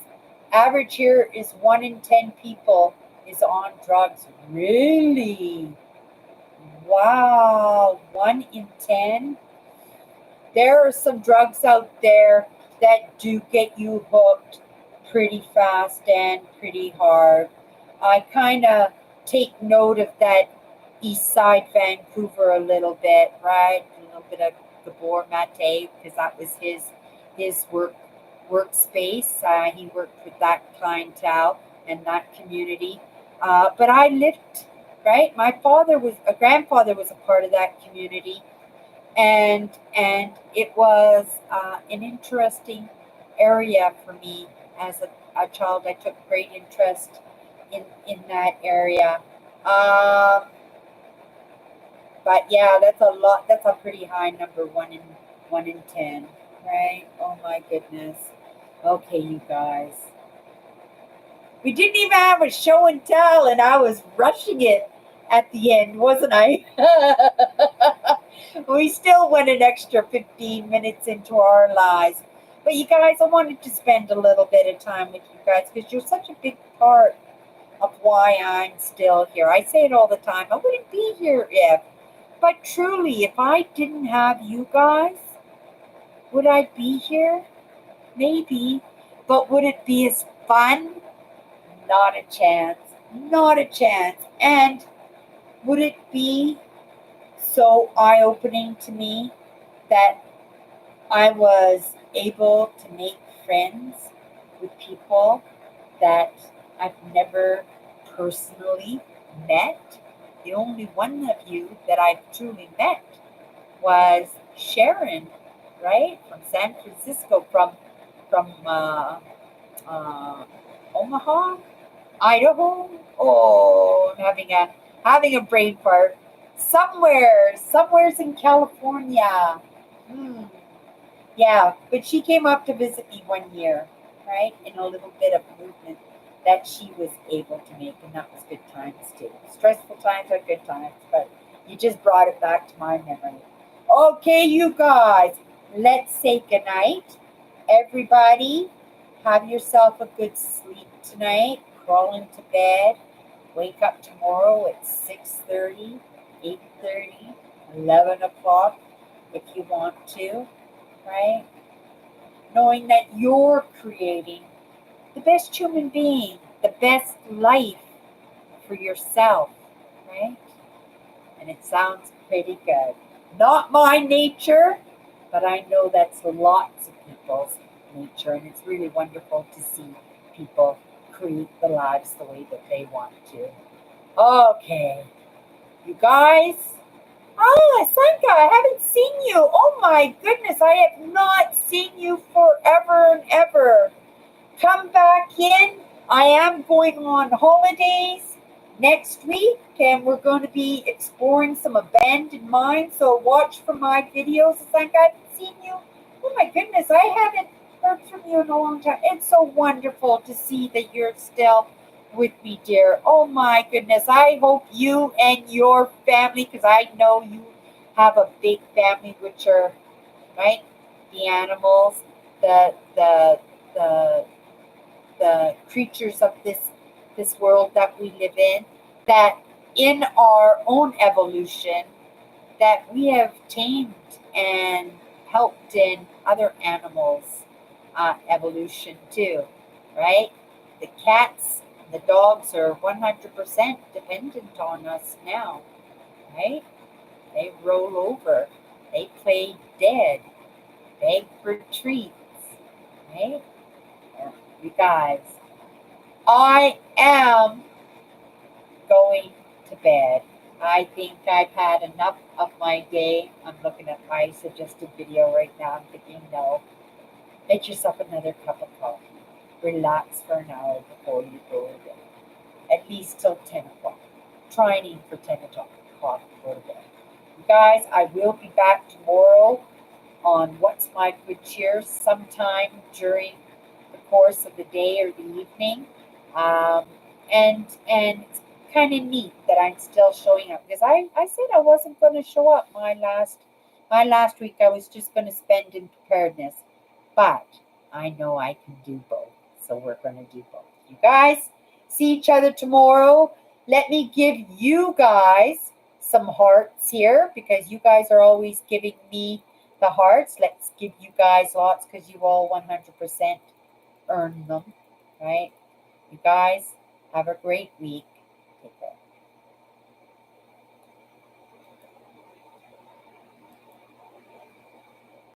Average here is 1 in 10 people is on drugs. Really? Wow, 1 in 10? There are some drugs out there that do get you hooked pretty fast and pretty hard. I kind of take note of that east side Vancouver a little bit, right? A little bit of Gabor Mate, because that was his workspace. He worked with that clientele and that community. But I lived, right? My grandfather was a part of that community, and it was an interesting area for me as a child. I took great interest in that area. Um, but yeah, that's a lot. That's a pretty high number, 1 in 10, right? Oh my goodness. Okay, you guys. We didn't even have a show and tell, and I was rushing it at the end, wasn't I? We still went an extra 15 minutes into our lives. But you guys, I wanted to spend a little bit of time with you guys because you're such a big part of why I'm still here. I say it all the time. I wouldn't be here but truly, if I didn't have you guys, would I be here? Maybe. But would it be as fun? Not a chance. Not a chance. And would it be so eye opening to me that I was able to make friends with people that I've never personally met? The only one of you that I've truly met was Sharon, right, from San Francisco, from uh, Omaha, Idaho. Oh, I'm having a brain fart. Somewhere's in California. Hmm. Yeah, but she came up to visit me 1 year, right? In a little bit of movement that she was able to make, and that was good times too. Stressful times are good times, but you just brought it back to my memory. Okay, you guys, let's say goodnight. Everybody, have yourself a good sleep tonight. Crawl into bed. Wake up tomorrow at 6:30, 8:30, 11 o'clock if you want to, right? Knowing that you're creating the best human being, the best life for yourself, right? And it sounds pretty good. Not my nature, but I know that's lots of people's nature, and it's really wonderful to see people create the lives the way that they want to. Okay, you guys. Ah, Sanka, I haven't seen you. Oh my goodness, I have not seen you forever and ever. Come back in. I am going on holidays next week, and we're going to be exploring some abandoned mines. So watch for my videos. It's like I haven't seen you. Oh my goodness, I haven't heard from you in a long time. It's so wonderful to see that you're still with me, dear. Oh my goodness. I hope you and your family, because I know you have a big family, which are right, the animals, the the the the creatures of this world that we live in. that in our own evolution that we have tamed and helped in other animals' evolution too, right? The cats and the dogs are 100% dependent on us now, right? They roll over, they play dead, beg for treats, right? You guys, I am going to bed. I think I've had enough of my day. I'm looking at my suggested video right now. I'm thinking, no, make yourself another cup of coffee. Relax for an hour before you go to bed. At least till 10 o'clock. Try and eat for 10 o'clock before bed. You guys, I will be back tomorrow on What's My Good Cheer sometime during the course of the day or the evening. Um, and it's kind of neat that I'm still showing up because I said I wasn't going to show up my last week. I was just going to spend in preparedness, but I know I can do both, so we're going to do both. You guys see each other tomorrow. Let me give you guys some hearts here because you guys are always giving me the hearts. Let's give you guys lots because you all 100% earn them, right? You guys have a great week. Take care.